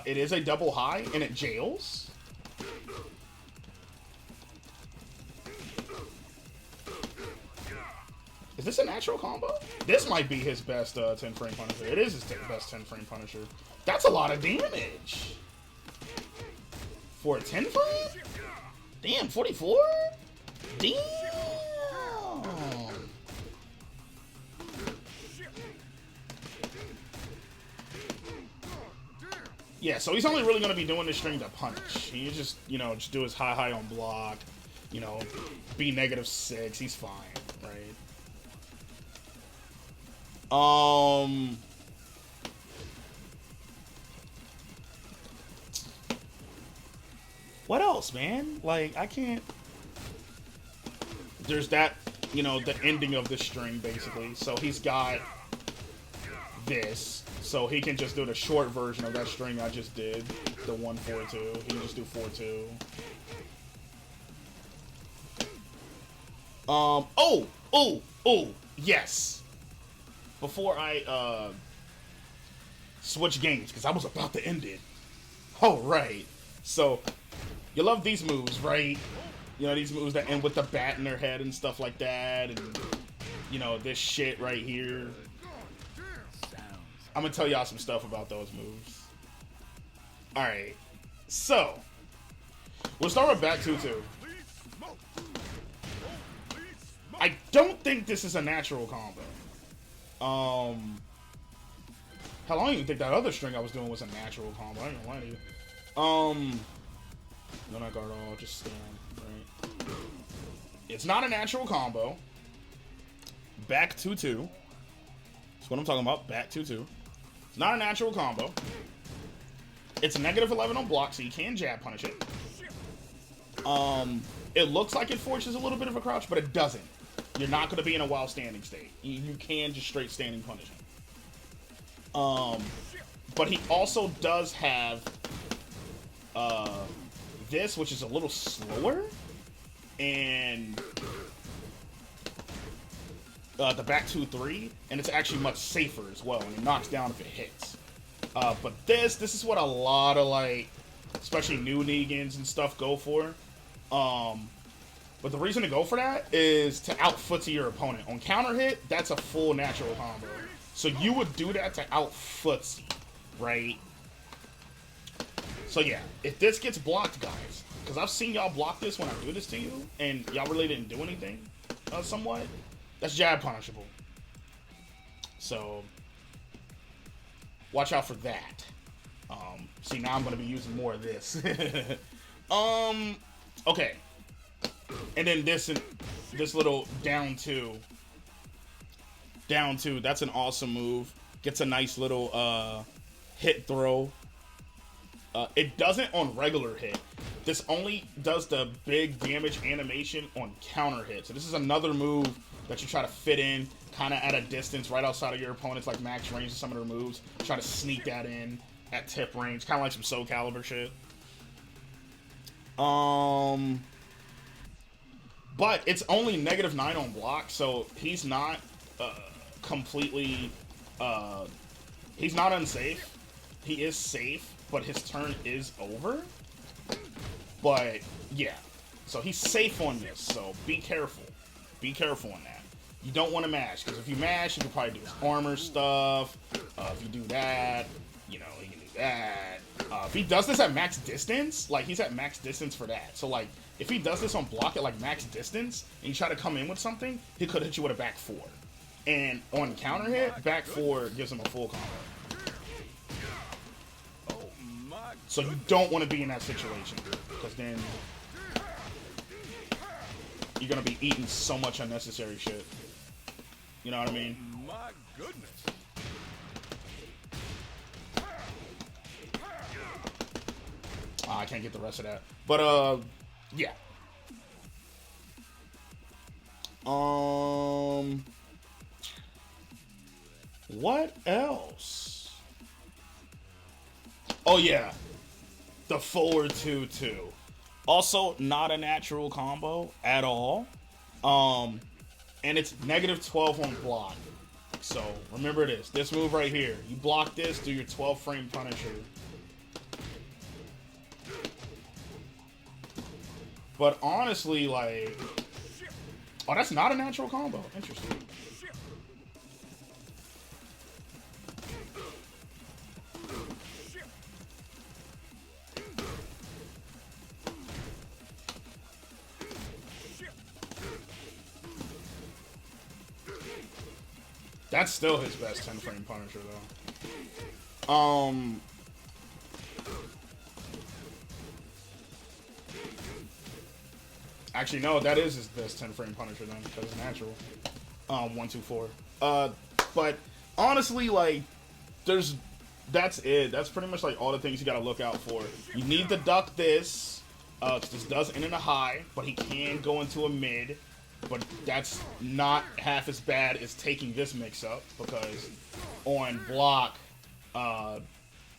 S2: It is a double high, and it jails. Is this a natural combo? This might be his best 10-frame Punisher. It is his best 10-frame Punisher. That's a lot of damage. For a 10-frame? Damn, 44? Damn. Yeah, so he's only really going to be doing this string to punish. He just, you know, just do his high on block. You know, be -6. He's fine, right? What else, man? Like, I can't... There's that, you know, the ending of the string, basically. So he's got this. So he can just do the short version of that string I just did. The 1-4-2. He can just do 4-2. Oh, yes. Before I, switch games, because I was about to end it. Oh, right. So, you love these moves, right? You know, these moves that end with the bat in their head and stuff like that, and, you know, this shit right here. I'm gonna tell y'all some stuff about those moves. Alright. So, we'll start with back 2-2. I don't think this is a natural combo. Hell, I don't even think that other string I was doing was a natural combo. I ain't gonna lie to you. No, not guard all, just stand, right? It's not a natural combo. Back 2-2. That's what I'm talking about. Back 2-2. It's not a natural combo. It's -11 on block, so you can jab punish it. It looks like it forces a little bit of a crouch, but it doesn't. You're not going to be in a while standing state. You can just straight standing punish him. But he also does have this, which is a little slower, and the back 2-3, and it's actually much safer as well, and it knocks down if it hits. But this is what a lot of, like, especially new Negans and stuff go for. But the reason to go for that is to out-footsie your opponent. On counter hit, that's a full natural combo. So you would do that to out-footsie, right? So yeah, if this gets blocked, guys, because I've seen y'all block this when I do this to you, and y'all really didn't do anything, somewhat, that's jab punishable. So, watch out for that. See, now I'm going to be using more of this. Okay. And then this little down two, that's an awesome move. Gets a nice little hit throw. It doesn't on regular hit. This only does the big damage animation on counter hit. So this is another move that you try to fit in kind of at a distance right outside of your opponent's like max range of some of their moves. Try to sneak that in at tip range. Kind of like some Soul Calibur shit. But it's only -9 on block, so he's not completely... he's not unsafe. He is safe, but his turn is over. But, yeah. So he's safe on this, so be careful. Be careful on that. You don't want to mash, because if you mash, you can probably do his armor stuff. If you do that, you know, he can do that. If he does this at max distance, like, he's at max distance for that. So, like, if he does this on block at, like, max distance, and you try to come in with something, he could hit you with a back 4. And on counter hit, back 4 gives him a full combo. So you don't want to be in that situation, because then you're going to be eating so much unnecessary shit. You know what I mean?
S1: My goodness.
S2: I can't get the rest of that. But, yeah. What else? Oh, yeah. The forward 2-2. Also, not a natural combo at all. And it's -12 on block. So remember this. This move right here. You block this, do your 12 frame Punisher. But honestly, like... Oh, that's not a natural combo. Interesting. That's still his best 10 frame Punisher though. Actually no, that is his best 10 frame Punisher then, because it's natural. 1, 2, 4. But honestly, like, that's it. That's pretty much like all the things you gotta look out for. You need to duck this, because this does end in a high, but he can go into a mid. But that's not half as bad as taking this mix-up, because on block,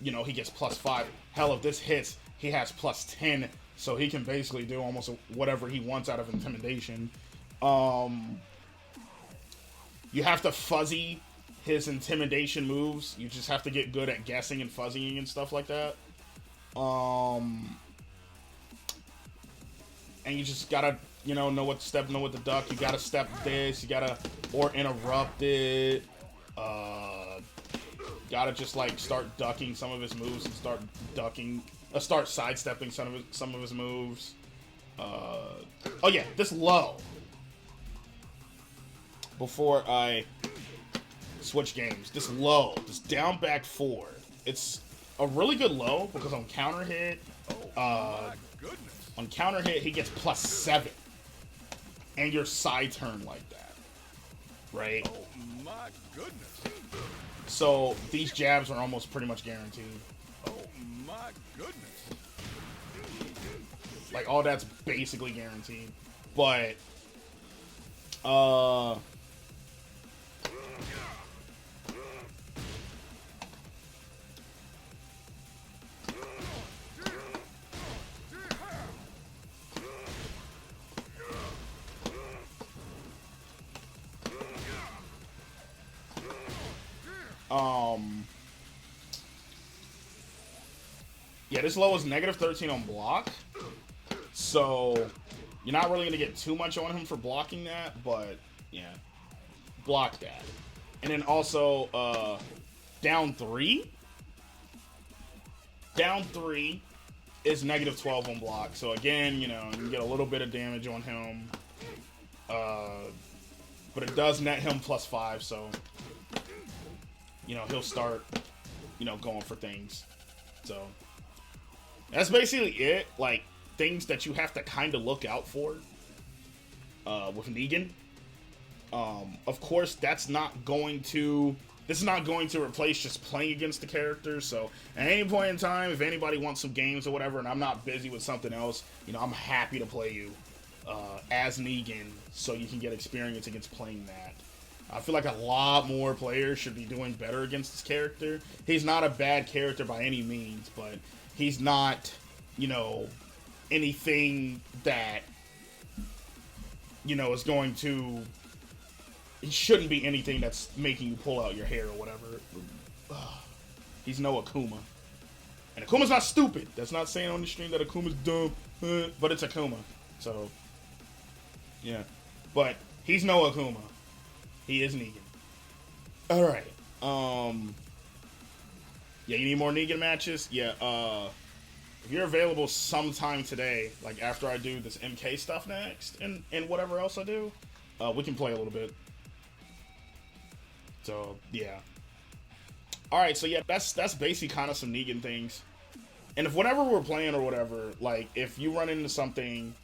S2: you know, he gets +5. Hell, if this hits, he has +10, so he can basically do almost whatever he wants out of Intimidation. You have to fuzzy his Intimidation moves. You just have to get good at guessing and fuzzying and stuff like that. And you just gotta... You know what to step, know what to duck. You gotta step this. You gotta or interrupt it. Gotta just like start ducking some of his moves and start ducking. Start sidestepping some of his moves. Oh yeah, this low. Before I switch games, this low, this down back 4. It's a really good low because on counter hit, he gets +7. And your side turn like that, right?
S1: Oh my goodness.
S2: So these jabs are almost pretty much guaranteed.
S1: Oh my goodness.
S2: Like all that's basically guaranteed. But yeah, this low is -13 on block, so you're not really gonna get too much on him for blocking that, but yeah, block that. And then also down 3 is -12 on block, so again, you know, you can get a little bit of damage on him, but it does net him +5, so you know, he'll start, you know, going for things. So that's basically it. Like, things that you have to kind of look out for with Negan. Of course, this is not going to replace just playing against the character. So at any point in time, if anybody wants some games or whatever, and I'm not busy with something else, you know, I'm happy to play you as Negan, so you can get experience against playing that. I feel like a lot more players should be doing better against this character. He's not a bad character by any means, but he's not, you know, anything that, you know, is going to... He shouldn't be anything that's making you pull out your hair or whatever. He's no Akuma. And Akuma's not stupid. That's not saying on the stream that Akuma's dumb, but it's Akuma. So, yeah. But he's no Akuma. He is Negan. Alright. Yeah, you need more Negan matches? Yeah, if you're available sometime today, like after I do this MK stuff next, and whatever else I do, we can play a little bit. So, yeah. Alright, so yeah, that's basically kind of some Negan things. And if whatever we're playing or whatever, like, if you run into something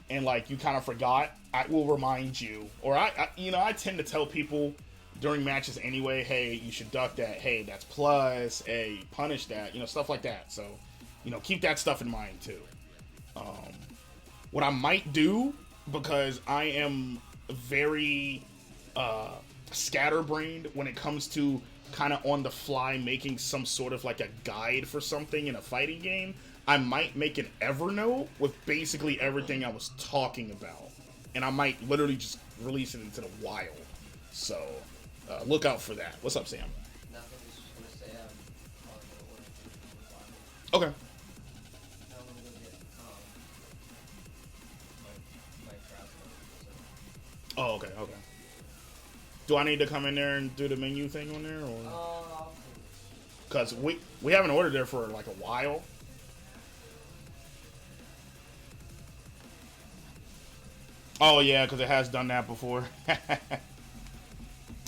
S2: and, like, you kind of forgot, I will remind you. Or, you know, I tend to tell people during matches anyway, hey, you should duck that. Hey, that's plus. Hey, punish that. You know, stuff like that. So, you know, keep that stuff in mind, too. What I might do, because I am very scatterbrained when it comes to kind of on the fly making some sort of like a guide for something in a fighting game, I might make an Evernote with basically everything I was talking about. And I might literally just release it into the wild. So, look out for that. What's up, Sam?
S3: Nothing, just gonna say I'm probably gonna order food.
S2: Okay.
S3: I'm gonna go get my crowd.
S2: Oh, okay, okay. Do I need to come in there and do the menu thing on there, or? Because we haven't ordered there for like a while. Oh yeah, because it has done that before.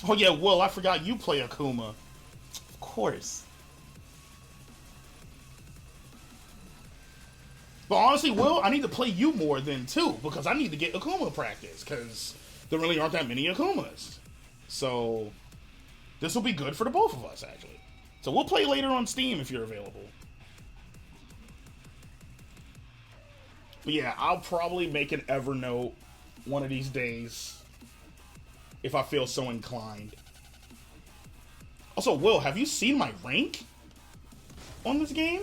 S2: Oh yeah, Will, I forgot you play Akuma. Of course. But honestly, Will, I need to play you more then too, because I need to get Akuma practice, because there really aren't that many Akumas. So this will be good for the both of us, actually. So we'll play later on Steam if you're available. But yeah, I'll probably make an Evernote one of these days if I feel so inclined. Also, Will, have you seen my rank on this game?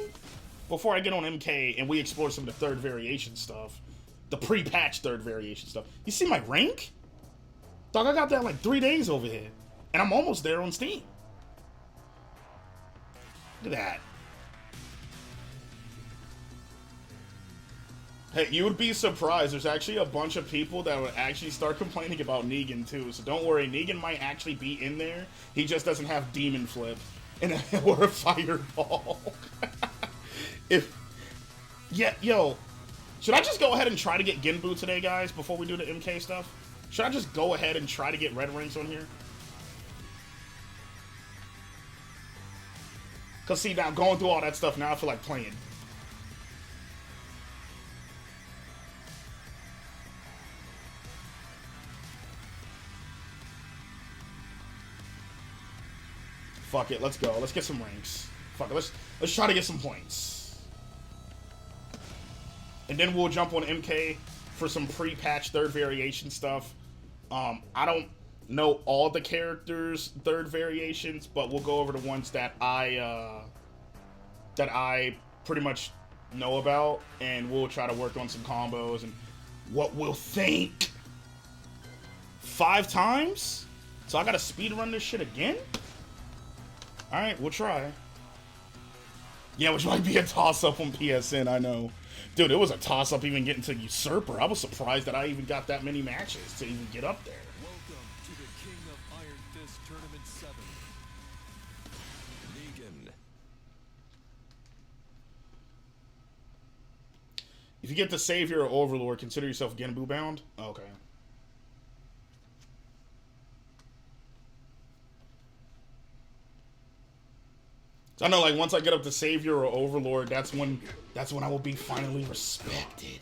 S2: Before I get on MK and we explore some of the third variation stuff, the pre-patch third variation stuff. You see my rank? Dog, I got that in like 3 days over here. And I'm almost there on Steam. Look at that. Hey, you would be surprised. There's actually a bunch of people that would actually start complaining about Negan too. So don't worry, Negan might actually be in there. He just doesn't have Demon Flip or a Fireball. Yo, should I just go ahead and try to get Genbu today, guys, before we do the MK stuff? Should I just go ahead and try to get red ranks on here? Because see, now going through all that stuff, now I feel like playing. Fuck it, let's go. Let's get some ranks. Fuck it, let's try to get some points. And then we'll jump on MK for some pre-patch third variation stuff. I don't know all the characters' third variations, but we'll go over the ones that I pretty much know about, and we'll try to work on some combos and what we'll think. 5 times? So I gotta speed run this shit again? Alright, we'll try. Yeah, which might be a toss-up on PSN, I know. Dude, it was a toss-up even getting to Usurper. I was surprised that I even got that many matches to even get up there.
S1: Welcome to the King of Iron Fist Tournament 7. Negan.
S2: If you get the Savior or Overlord, consider yourself Genbu bound? Okay. So I know, like, once I get up to Savior or Overlord, that's when I will be finally respected.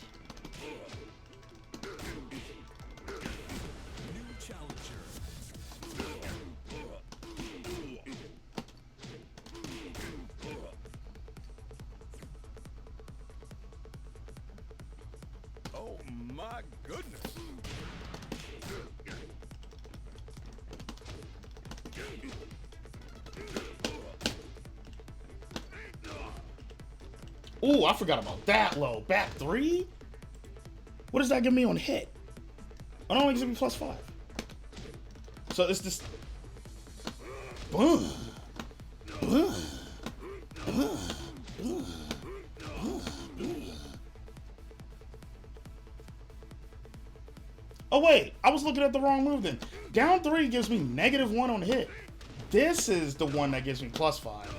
S1: New challenger. Oh my goodness.
S2: Ooh, I forgot about that low. Back 3? What does that give me on hit? I don't give me +5. So it's this. Oh wait, I was looking at the wrong move then. Down 3 gives me -1 on hit. This is the one that gives me +5.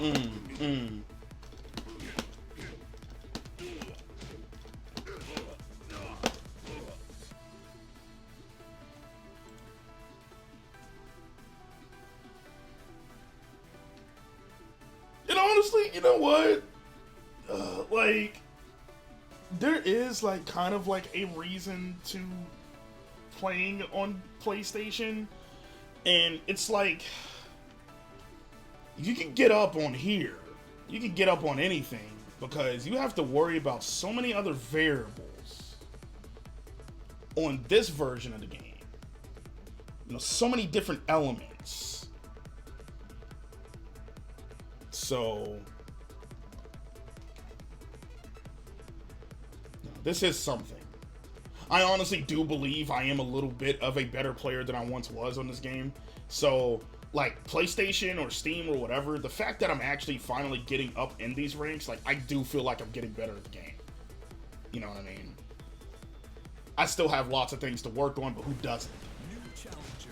S2: And honestly, you know what? Like, there is like kind of like a reason to playing on PlayStation, and it's like, you can get up on here, you can get up on anything, because you have to worry about so many other variables on this version of the game. You know, so many different elements. So this is something. I honestly do believe I am a little bit of a better player than I once was on this game. So, like, PlayStation or Steam or whatever, the fact that I'm actually finally getting up in these ranks, like, I do feel like I'm getting better at the game. You know what I mean? I still have lots of things to work on, but who doesn't?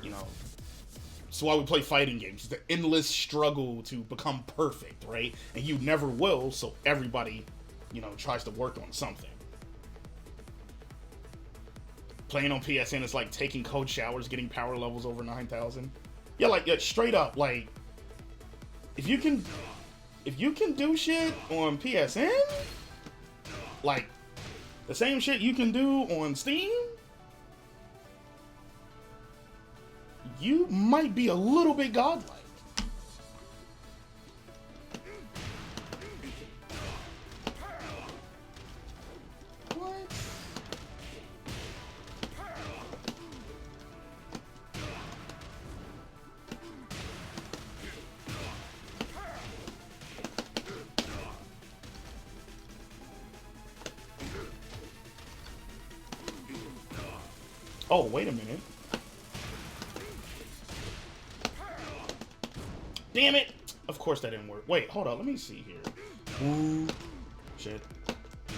S2: You know? That's why we play fighting games. It's the endless struggle to become perfect, right? And you never will, so everybody, you know, tries to work on something. Playing on PSN is like taking cold showers, getting power levels over 9,000. Yeah, like, yeah, straight up, like, if you can do shit on PSN, like, the same shit you can do on Steam, you might be a little bit godlike. What? Oh, wait a minute. Damn it! Of course that didn't work. Wait, hold on. Let me see here. Ooh, shit.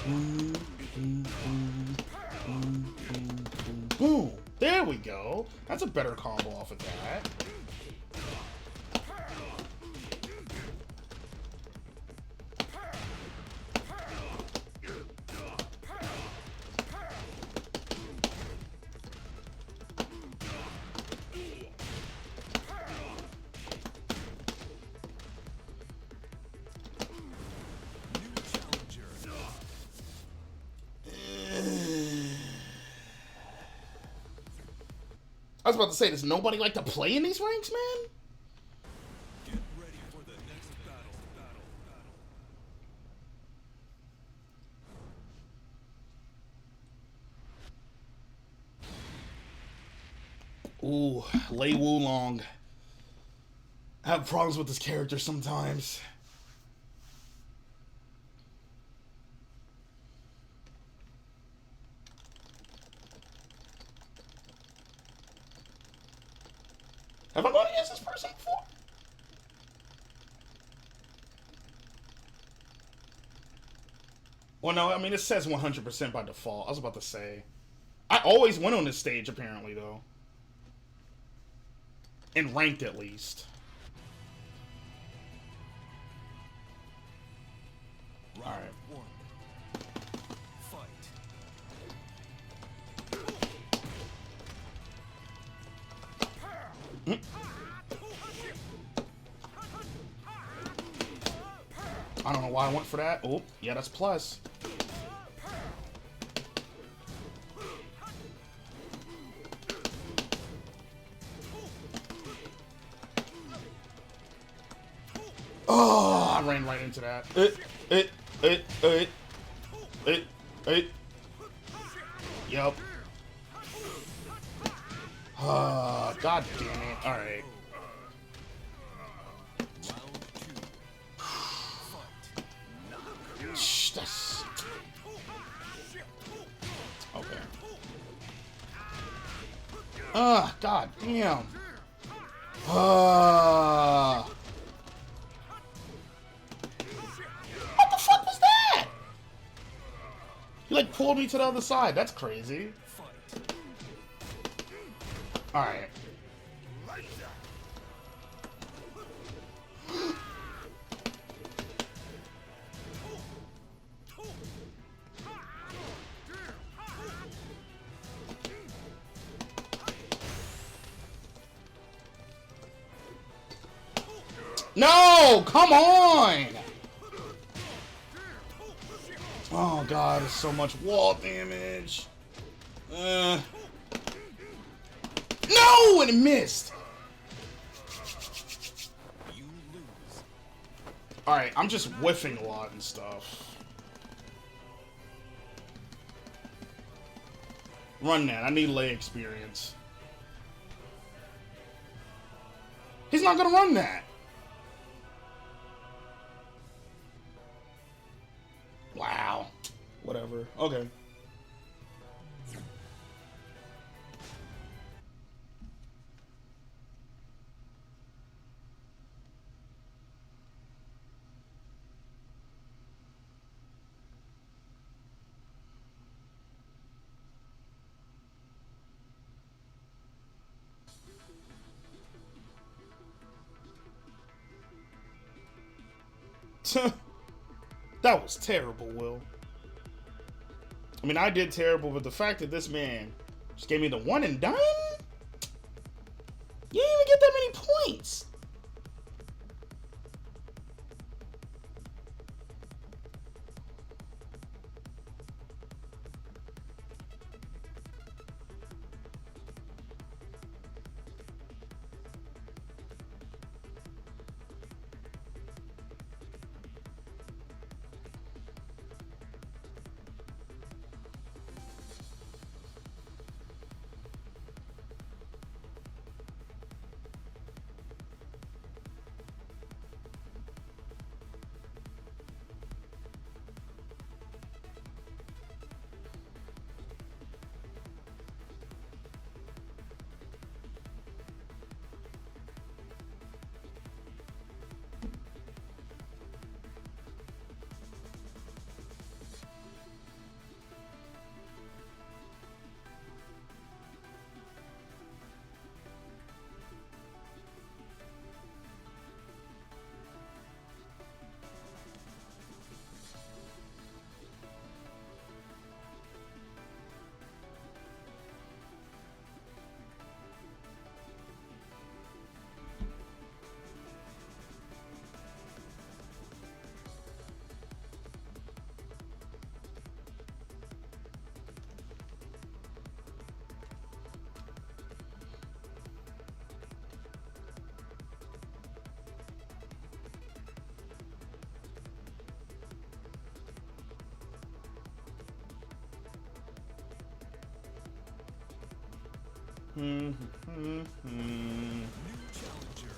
S2: Ooh, ooh, ooh, ooh, ooh, boom. There we go. That's a better combo off of that. I was about to say, does nobody like to play in these ranks, man?
S1: Get ready for the next battle.
S2: Ooh, Lei Wulong. I have problems with this character sometimes. Have I gone against this person before? Well, no, I mean, it says 100% by default. I was about to say. I always win on this stage, apparently, though. In ranked, at least. Alright.
S1: One. Fight.
S2: I don't know why I went for that. Oh, yeah, that's plus. Oh, I ran right into that. Yep. God damn it. Alright. Shh, that's... Okay. God damn. What the fuck was that? He like pulled me to the other side. That's crazy. Alright. No! Come on! Oh god, it's so much wall damage. No! And it missed! Alright, I'm just whiffing a lot and stuff. Run that. I need lay experience. He's not gonna run that. Wow. Whatever. Okay. That was terrible, Will. I mean, I did terrible, but the fact that this man just gave me the one and done? You didn't even get that many points.
S1: New challenger.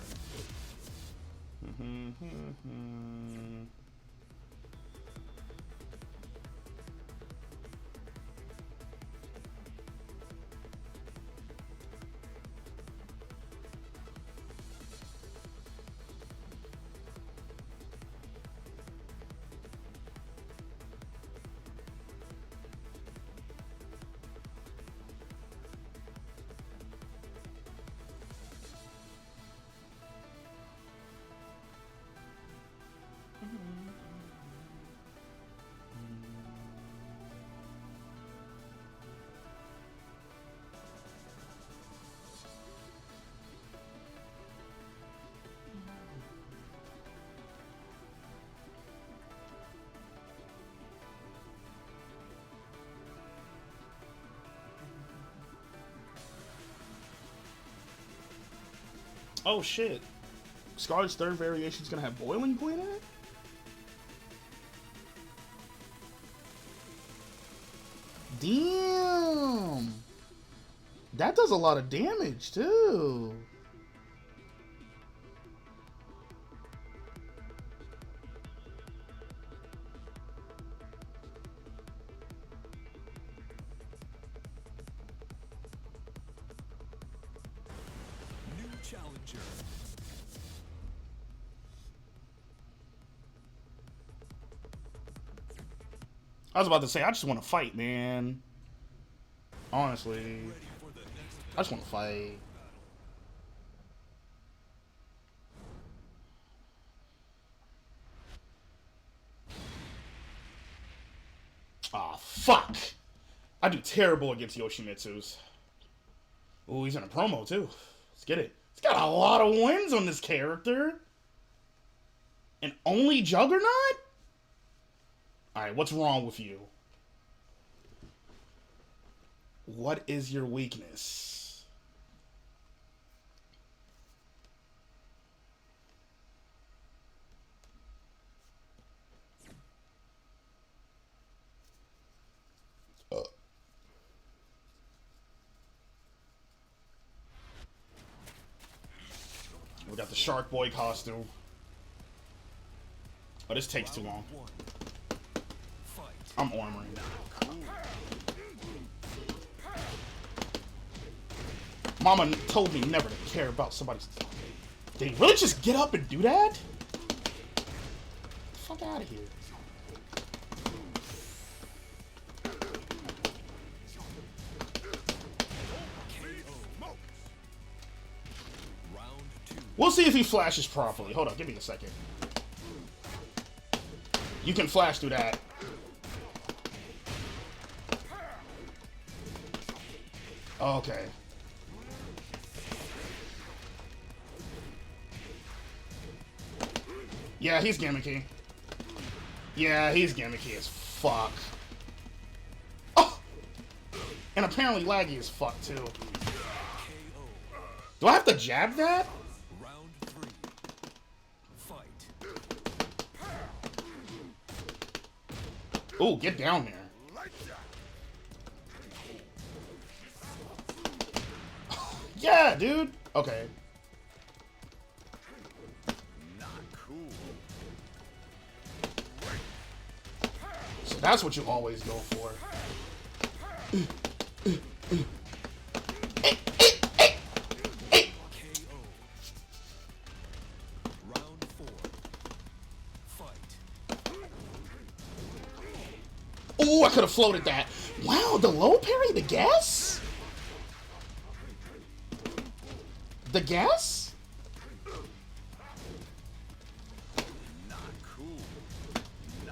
S2: Oh shit. Scarlet's third variation is gonna have boiling point in it? Damn. That does a lot of damage too.
S1: New challenger.
S2: I was about to say, I just want to fight, man. Honestly.
S1: Ready for the next
S2: I just want to fight. Ah, fuck. I do terrible against Yoshimitsu's. Ooh, he's in a promo, too. Let's get it. He's got a lot of wins on this character. And only Juggernaut? Alright, what's wrong with you? What is your weakness? We got the Shark Boy costume. Oh, this takes too long.
S1: one. Fight.
S2: I'm armoring. Mama told me never to care about somebody's... Did he really just get up and do that? Get the fuck out of here.
S1: Round two.
S2: We'll see if he flashes properly. Hold on, give me a second. You can flash through that. Okay. Yeah, he's gimmicky. Yeah, he's gimmicky as fuck. Oh! And apparently laggy as fuck, too. Do I have to jab that?
S1: Round 3. Fight.
S2: Ooh, get down there. Yeah, dude. Okay.
S1: Not cool.
S2: So that's what you always go for.
S1: KO. Round 4. Fight.
S2: Ooh, I could have floated that. Wow, the low parry, the guess? The guess?
S1: Not cool.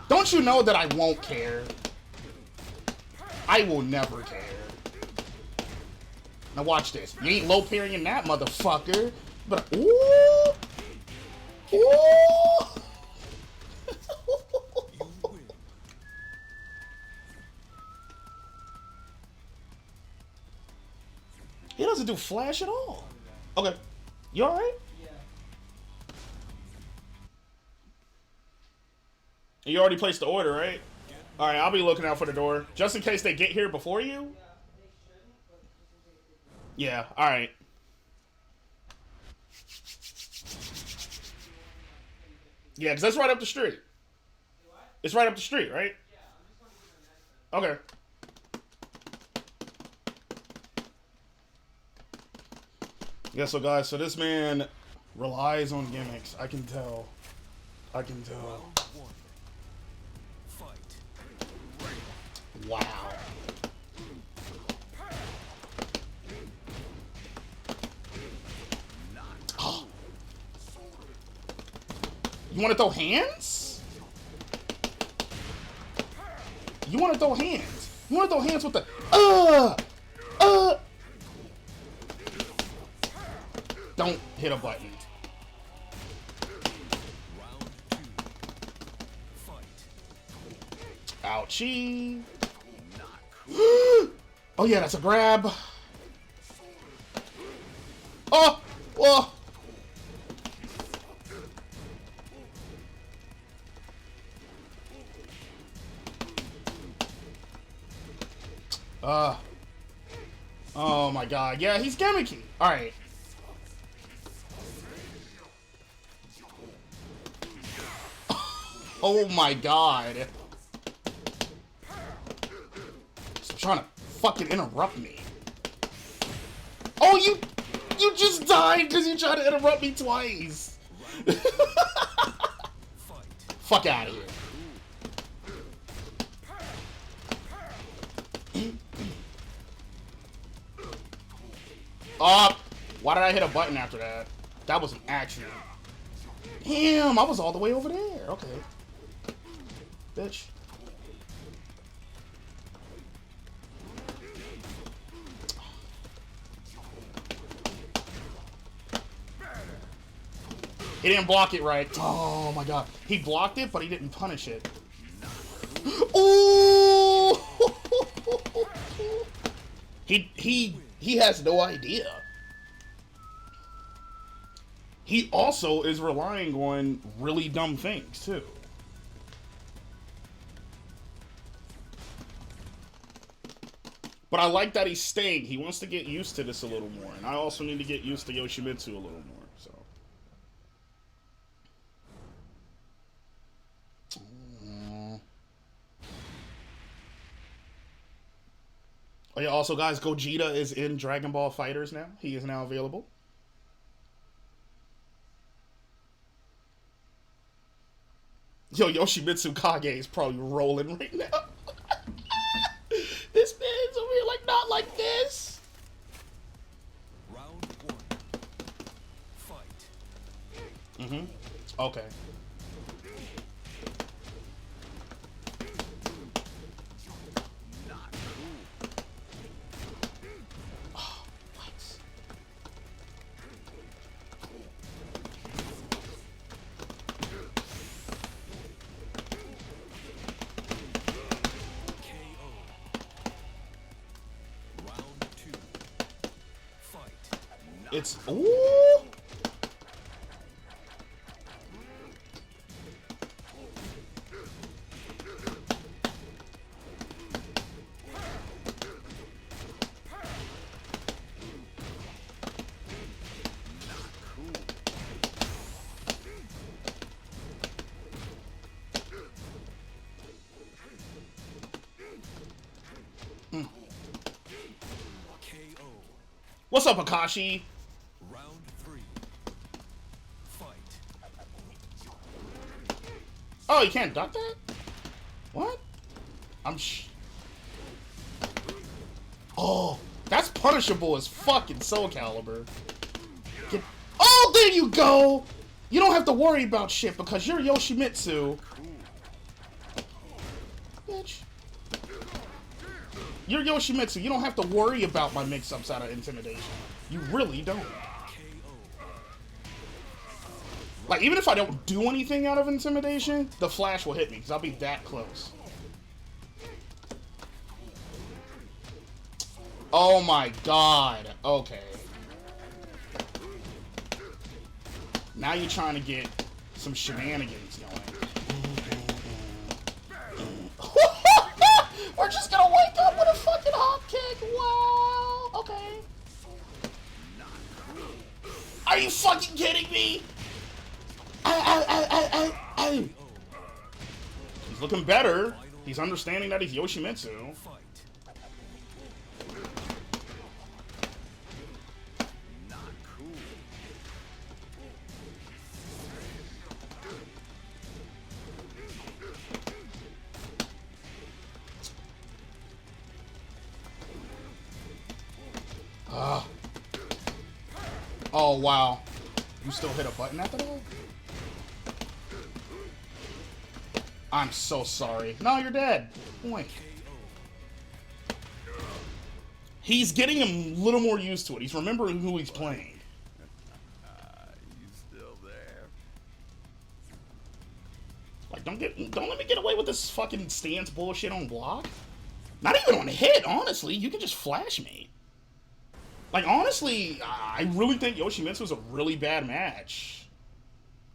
S2: Don't you know that I won't care? I will never care. Now watch this. You ain't low parrying that motherfucker. But ooh, ooh.
S1: You win.
S2: He doesn't do flash at all. Okay, you all right?
S3: Yeah.
S2: You already placed the order, right? All right, I'll be looking out for the door just in case they get here before you.
S3: Yeah, they shouldn't, but just in case they do.
S2: Yeah. All right. Yeah, because that's right up the street. It's right up the street, right?
S3: Yeah, I'm just going to give them medicine.
S2: Okay. Yeah, so guys, so this man relies on gimmicks. I can tell. I can tell.
S1: Round 1. Fight.
S2: Wow. Oh. You want to throw hands? You want to throw hands? You want to throw hands with the Don't hit a button.
S1: Round 2. Fight.
S2: Ouchie.
S1: Not cool.
S2: Oh yeah, that's a grab. Oh, whoa. Oh my god. Yeah, he's gimmicky. All right. Oh my god. Stop trying to fucking interrupt me. Oh, you just died because you tried to interrupt me twice.
S1: Fight.
S2: Fuck out of here. Why did I hit a button after that? That was an accident. Damn, I was all the way over there. Okay. Bitch. He didn't block it right. Oh my god. He blocked it, but he didn't punish it. Ooh! He has no idea. He also is relying on really dumb things, too. But I like that he's staying. He wants to get used to this a little more. And I also need to get used to Yoshimitsu a little more, so. Oh yeah, also guys, Gogeta is in Dragon Ball FighterZ now. He is now available. Yo, Yoshimitsu Kage is probably rolling right now. This man's over here like, not like this.
S1: Round 1. Fight.
S2: Mm-hmm. Okay. It's ooh.
S1: KO.
S2: What's up, Akashi?
S1: Round 3. Fight.
S2: Oh, you can't duck that? What? Oh, that's punishable as fucking Soul Calibur. Oh, there you go! You don't have to worry about shit because you're Yoshimitsu. Bitch. You're Yoshimitsu. You don't have to worry about my mix-ups out of Intimidation. You really don't.
S1: KO.
S2: Like, even if I don't do anything out of Intimidation, the flash will hit me because I'll be that close. Oh my god. Okay. Now you're trying to get some shenanigans going. We're just gonna wake up with a fucking hop kick. Wow. Okay. Are you fucking kidding me? Ow. He's looking better. He's understanding that he's Yoshimitsu.
S1: Fight.
S2: Oh, wow. You still hit a button after that? I'm so sorry. No, you're dead. Boink. He's getting a little more used to it. He's remembering who he's playing.
S4: You still there?
S2: Like, don't let me get away with this fucking stance bullshit on block. Not even on hit, honestly. You can just flash me. Like, honestly, I really think Yoshimitsu is a really bad match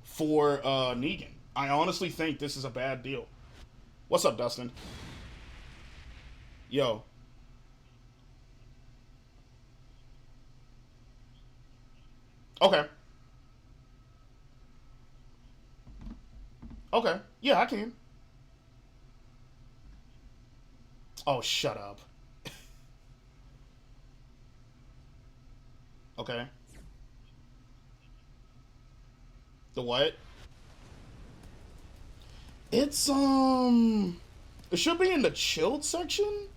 S2: for Negan. I honestly think this is a bad deal. What's up, Dustin? Yo. Okay. Okay. Yeah, I can. Oh, shut up. Okay. The what? It's, it should be in the chilled section.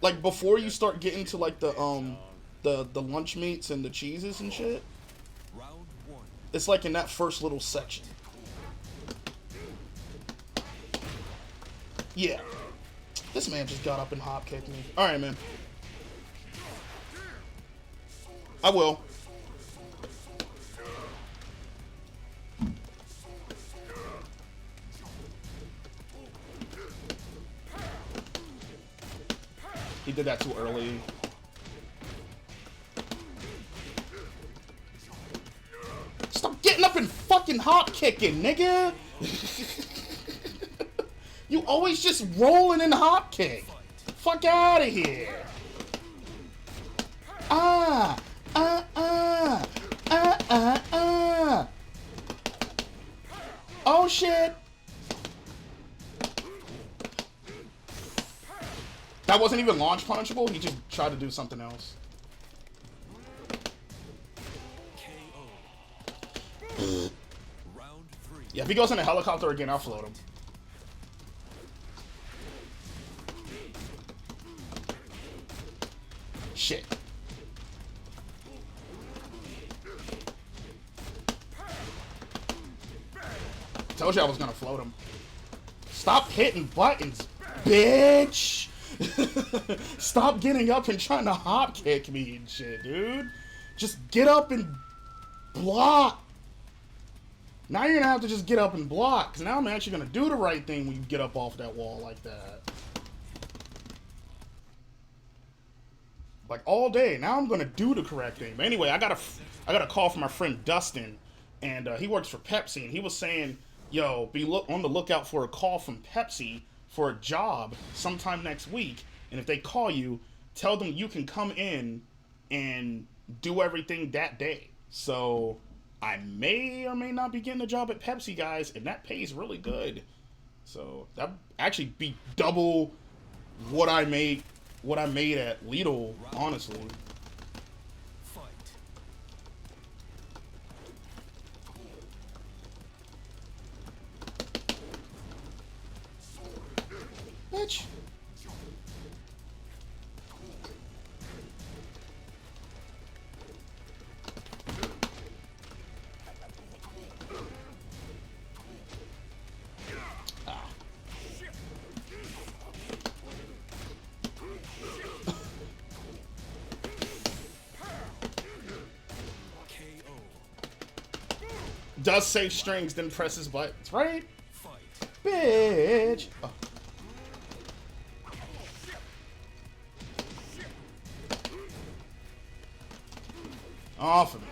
S2: Like, before you start getting to, like, the lunch meats and the cheeses and shit.
S1: Round 1.
S2: It's, like, in that first little section. Yeah. This man just got up and hop kicked me. Alright, man. I will. He did that too early. Stop getting up and fucking hop kicking, nigga! You always just rolling in hop kick. Fuck out of here. Oh shit. That wasn't even launch punishable. He just tried to do something else.
S1: KO. Round 3.
S2: Yeah, if he goes in a helicopter again, I'll float him. Shit. Told you I was gonna float him. Stop hitting buttons, bitch! Stop getting up and trying to hop kick me and shit, dude. Just get up and block. Now you're gonna have to just get up and block, because now I'm actually gonna do the right thing when you get up off that wall like that. like all day. Now I'm gonna do the correct thing. But anyway, I got a call from my friend Dustin, and he works for Pepsi, and he was saying, "Yo, be on the lookout for a call from Pepsi for a job sometime next week, and if they call you, tell them you can come in and do everything that day." So I may or may not be getting a job at Pepsi, guys, and that pays really good. So that actually be double what I made at Lidl, honestly.
S1: Fight.
S2: Bitch. Does save strings, then presses buttons, right?
S1: Fight.
S2: Bitch. Oh. Off of me.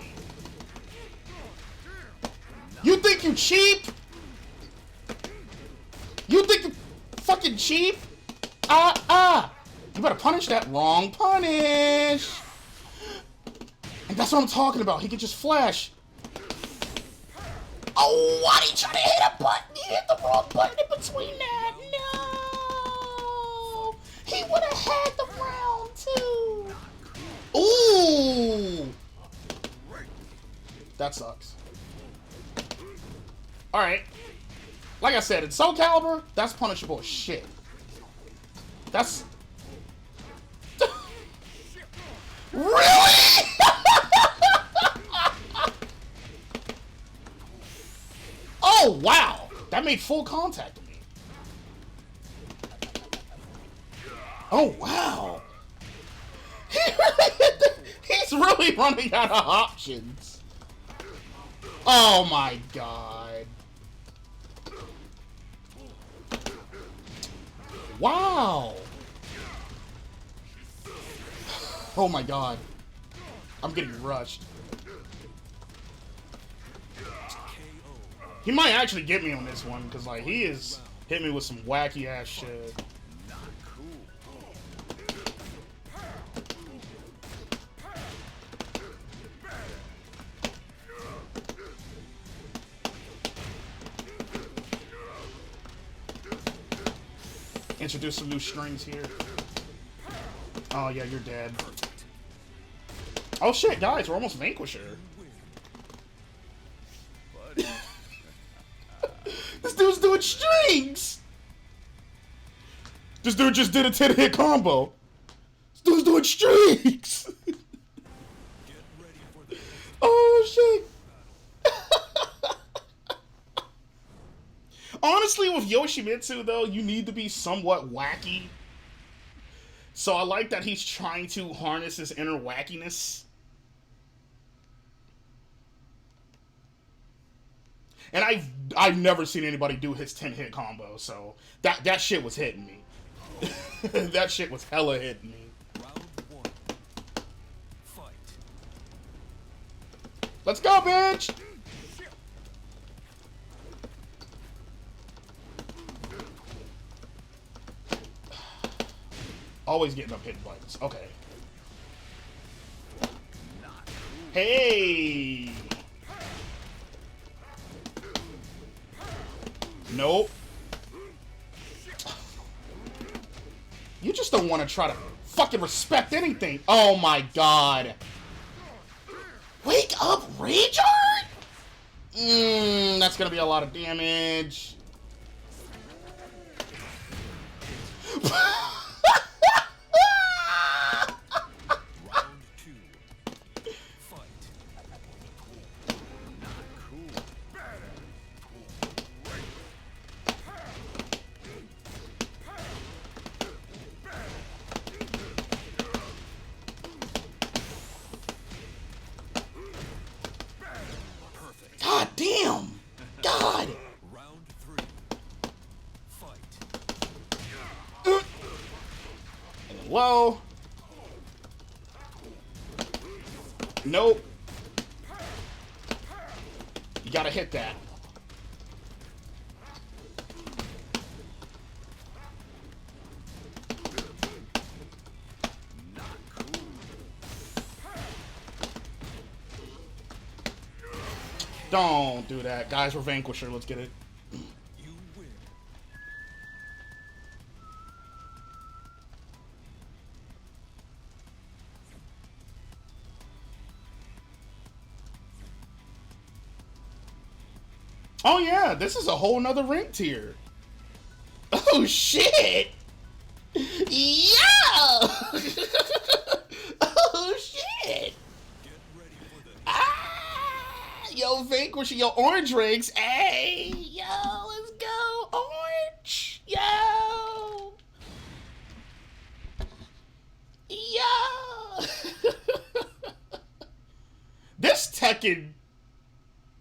S2: You think you cheap? You think you fucking cheap? You better punish that. Wrong punish. And that's what I'm talking about. He can just flash. Oh, what? He tried to hit a button. He hit the wrong button in between that. No. He would have had the round, too. Ooh. That sucks. Alright. Like I said, in Soul Calibur, that's punishable as shit. That's... Really? Oh, wow! That made full contact with me. Oh, wow! He's really running out of options. Oh my god. Wow! Oh my god. I'm getting rushed. He might actually get me on this one, because, like, he has hit me with some wacky-ass shit. Introduce some new strings here. Oh, yeah, you're dead. Oh, shit, guys, we're almost Vanquisher. This dude's doing strings! This dude just did a 10-hit combo. This dude's doing strings! Oh, shit. Honestly, with Yoshimitsu, though, you need to be somewhat wacky. So I like that he's trying to harness his inner wackiness. And I've never seen anybody do his 10-hit combo, so that shit was hitting me. That shit was hella hitting me.
S1: Round one. Fight.
S2: Let's go, bitch! Always getting up hitting buttons. Okay. Hey! Nope. You just don't want to try to fucking respect anything. Oh my god. Wake up, Ragehard? That's gonna be a lot of damage.
S1: Round two. Fight.
S2: God damn! God!
S1: Round three. Fight.
S2: And then low. Nope. You gotta hit that. Don't do that. Guys, we're Vanquisher. Let's get it.
S1: You win.
S2: Oh yeah, this is a whole nother rank tier. Oh shit! Yo! Oh shit!
S1: Get ready for the
S2: Ah! Yo, Vanquish, yo, orange ranks. Hey! Yo, let's go! Orange! Yo! Yo! This Tekken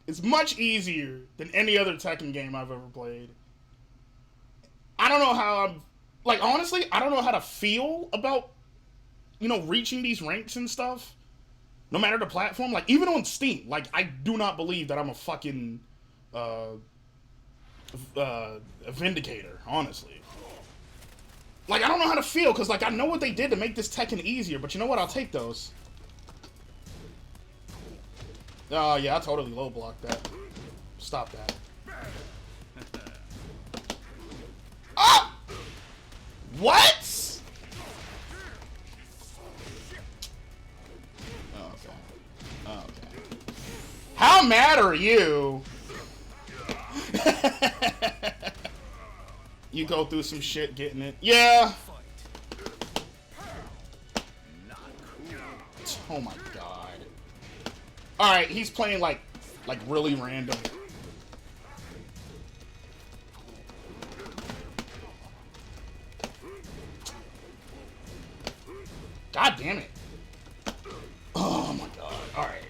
S2: is much easier than any other Tekken game I've ever played. I don't know how I'm... Like, honestly, I don't know how to feel about, you know, reaching these ranks and stuff. No matter the platform. Like, even on Steam. Like, I do not believe that I'm a fucking... a vindicator, honestly. Like, I don't know how to feel, because, like, I know what they did to make this Tekken easier. But you know what? I'll take those. Oh, yeah, I totally low blocked that. Stop that. Ah! What? Okay. Okay. How mad are you? You go through some shit getting it. Yeah. Oh my god. Alright, he's playing like really random. God damn it. Oh my god. Alright.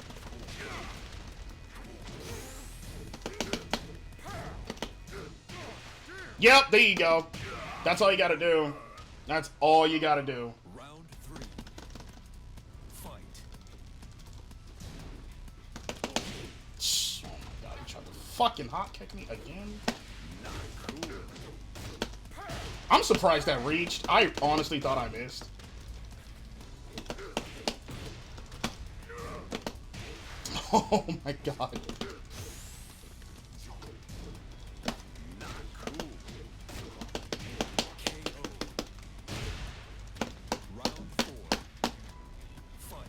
S2: Yep, there you go. That's all you gotta do. That's all you gotta do.
S1: round 3. Fight.
S2: Oh my god, you tried to fucking hot kick me again? I'm surprised that reached. I honestly thought I missed. Oh my god.
S1: Round 4. Fight.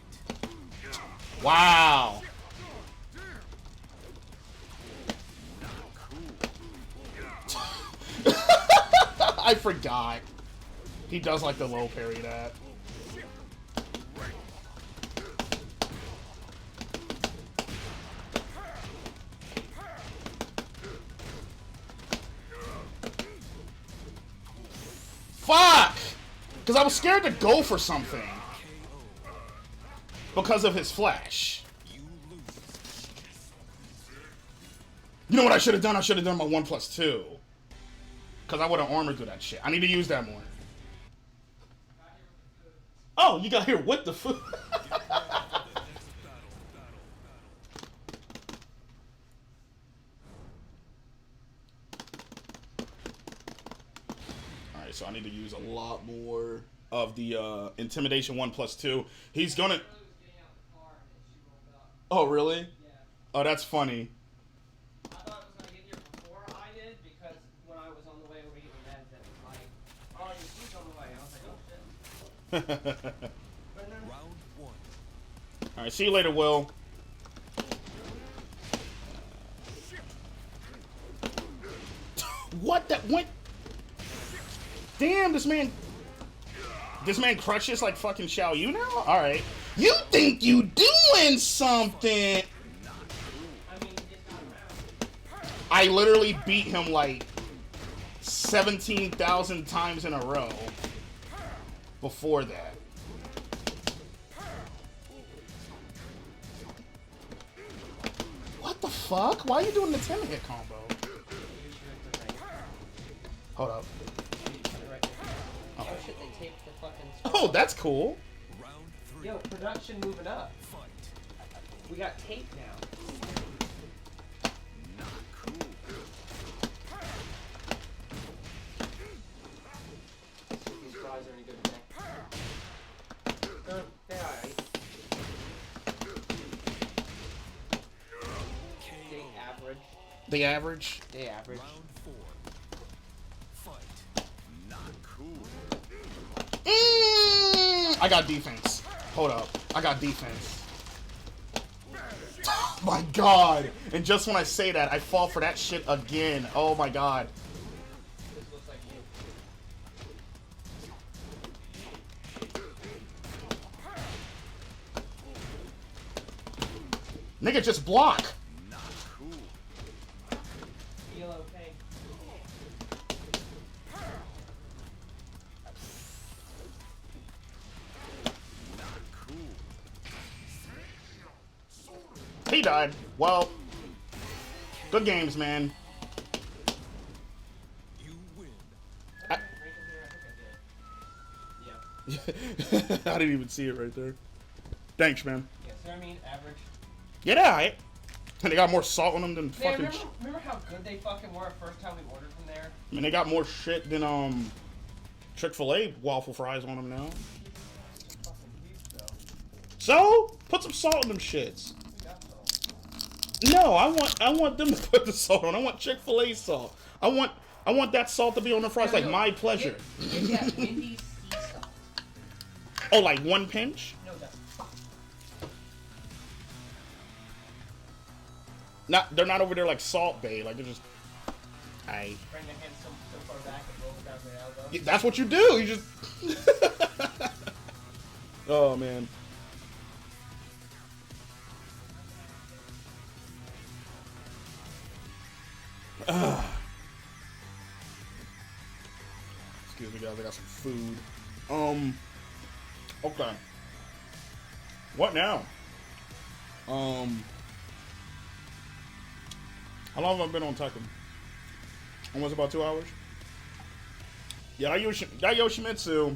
S2: Wow. I forgot. He does like the low parry that. Fuck! Because I was scared to go for something. Because of his flash.
S1: You lose.
S2: You know what I should have done? I should have done my 1+2. Because I would have armored through that shit. I need to use that more. Oh, you got here with the food. Alright, so I need to use a lot more of the Intimidation 1+2. He's gonna... Oh, really? Oh, that's funny.
S3: I thought it was going to get here before I did, because when I was on the way over to get the meds, it was like, oh, your food's on the way. I was like, oh, shit. But then,
S1: Round 1.
S2: Alright, see you later, Will. What? That went... Damn, this man crushes like fucking Xiao Yu now? Alright. You think you doing something?
S3: I mean, it's not around.
S2: I literally beat him like 17,000 times in a row before that. What the fuck? Why are you doing the 10-hit combo? Hold up.
S3: Oh shit, they taped the fucking...
S2: Oh, that's cool.
S1: Round 3.
S3: Yo, production moving up.
S1: Fight.
S3: We got tape now.
S4: Not cool.
S3: These fries are any good today. They're alright. They average.
S2: The average.
S3: They average.
S1: Round 4. Fight.
S4: Not cool.
S2: I got defense. Hold up. I got defense. Oh my god. And just when I say that, I fall for that shit again. Oh my god.
S3: This looks like you.
S2: Nigga, just block.
S4: Not cool.
S3: Feel okay.
S4: Not cool.
S2: He died. Well, good games, man.
S1: You win.
S2: I-
S3: Yeah.
S2: I didn't even see it right there. Thanks, man.
S3: Yeah, so I mean, average.
S2: Yeah, and they got more salt on them than
S3: Man,
S2: fucking.
S3: remember how good they fucking were first time we ordered from there?
S2: I mean, they got more shit than Chick-fil-A waffle fries on them now.
S3: Fucking huge though.
S2: So put some salt in them shits.
S3: We got those.
S2: No, I want them to put the salt on. I want Chick-fil-A salt. I want that salt to be on the fries.
S3: No,
S2: Like
S3: no,
S2: my pleasure.
S3: Get that Wendy's sea salt.
S2: Oh, like one pinch?
S3: No, that's
S2: They're not over there like Salt Bay. Like they're just.
S3: bring their hand so far back and roll down their elbow.
S2: That's what you do. You just. Oh man. Excuse me, guys. I got some food. Okay. What now? How long have I been on Tekken? Almost about 2 hours. Yeah, that Yoshimitsu.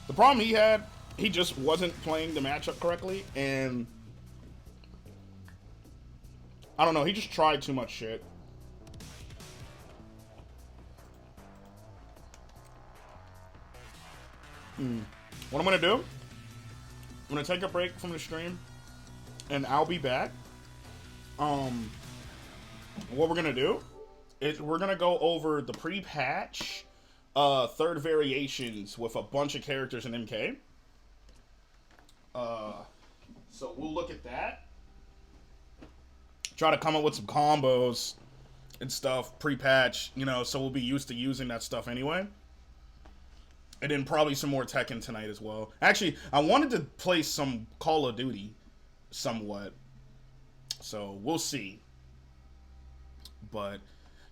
S2: The problem he had, he just wasn't playing the matchup correctly, and I don't know. He just tried too much shit. What I'm gonna do? I'm gonna take a break from the stream, and I'll be back. What we're gonna do is we're gonna go over the pre-patch third variations with a bunch of characters in MK. So we'll look at that. Try to come up with some combos and stuff pre-patch, you know, so we'll be used to using that stuff anyway. And then probably some more Tekken tonight as well. Actually, I wanted to play some Call of Duty somewhat. So we'll see. But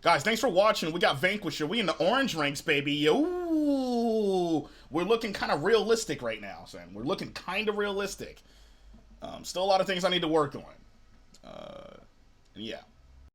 S2: guys, thanks for watching. We got Vanquisher. We in the orange ranks, baby. Ooh, we're looking kind of realistic right now, Sam. We're looking kind of realistic. Still a lot of things I need to work on. Yeah.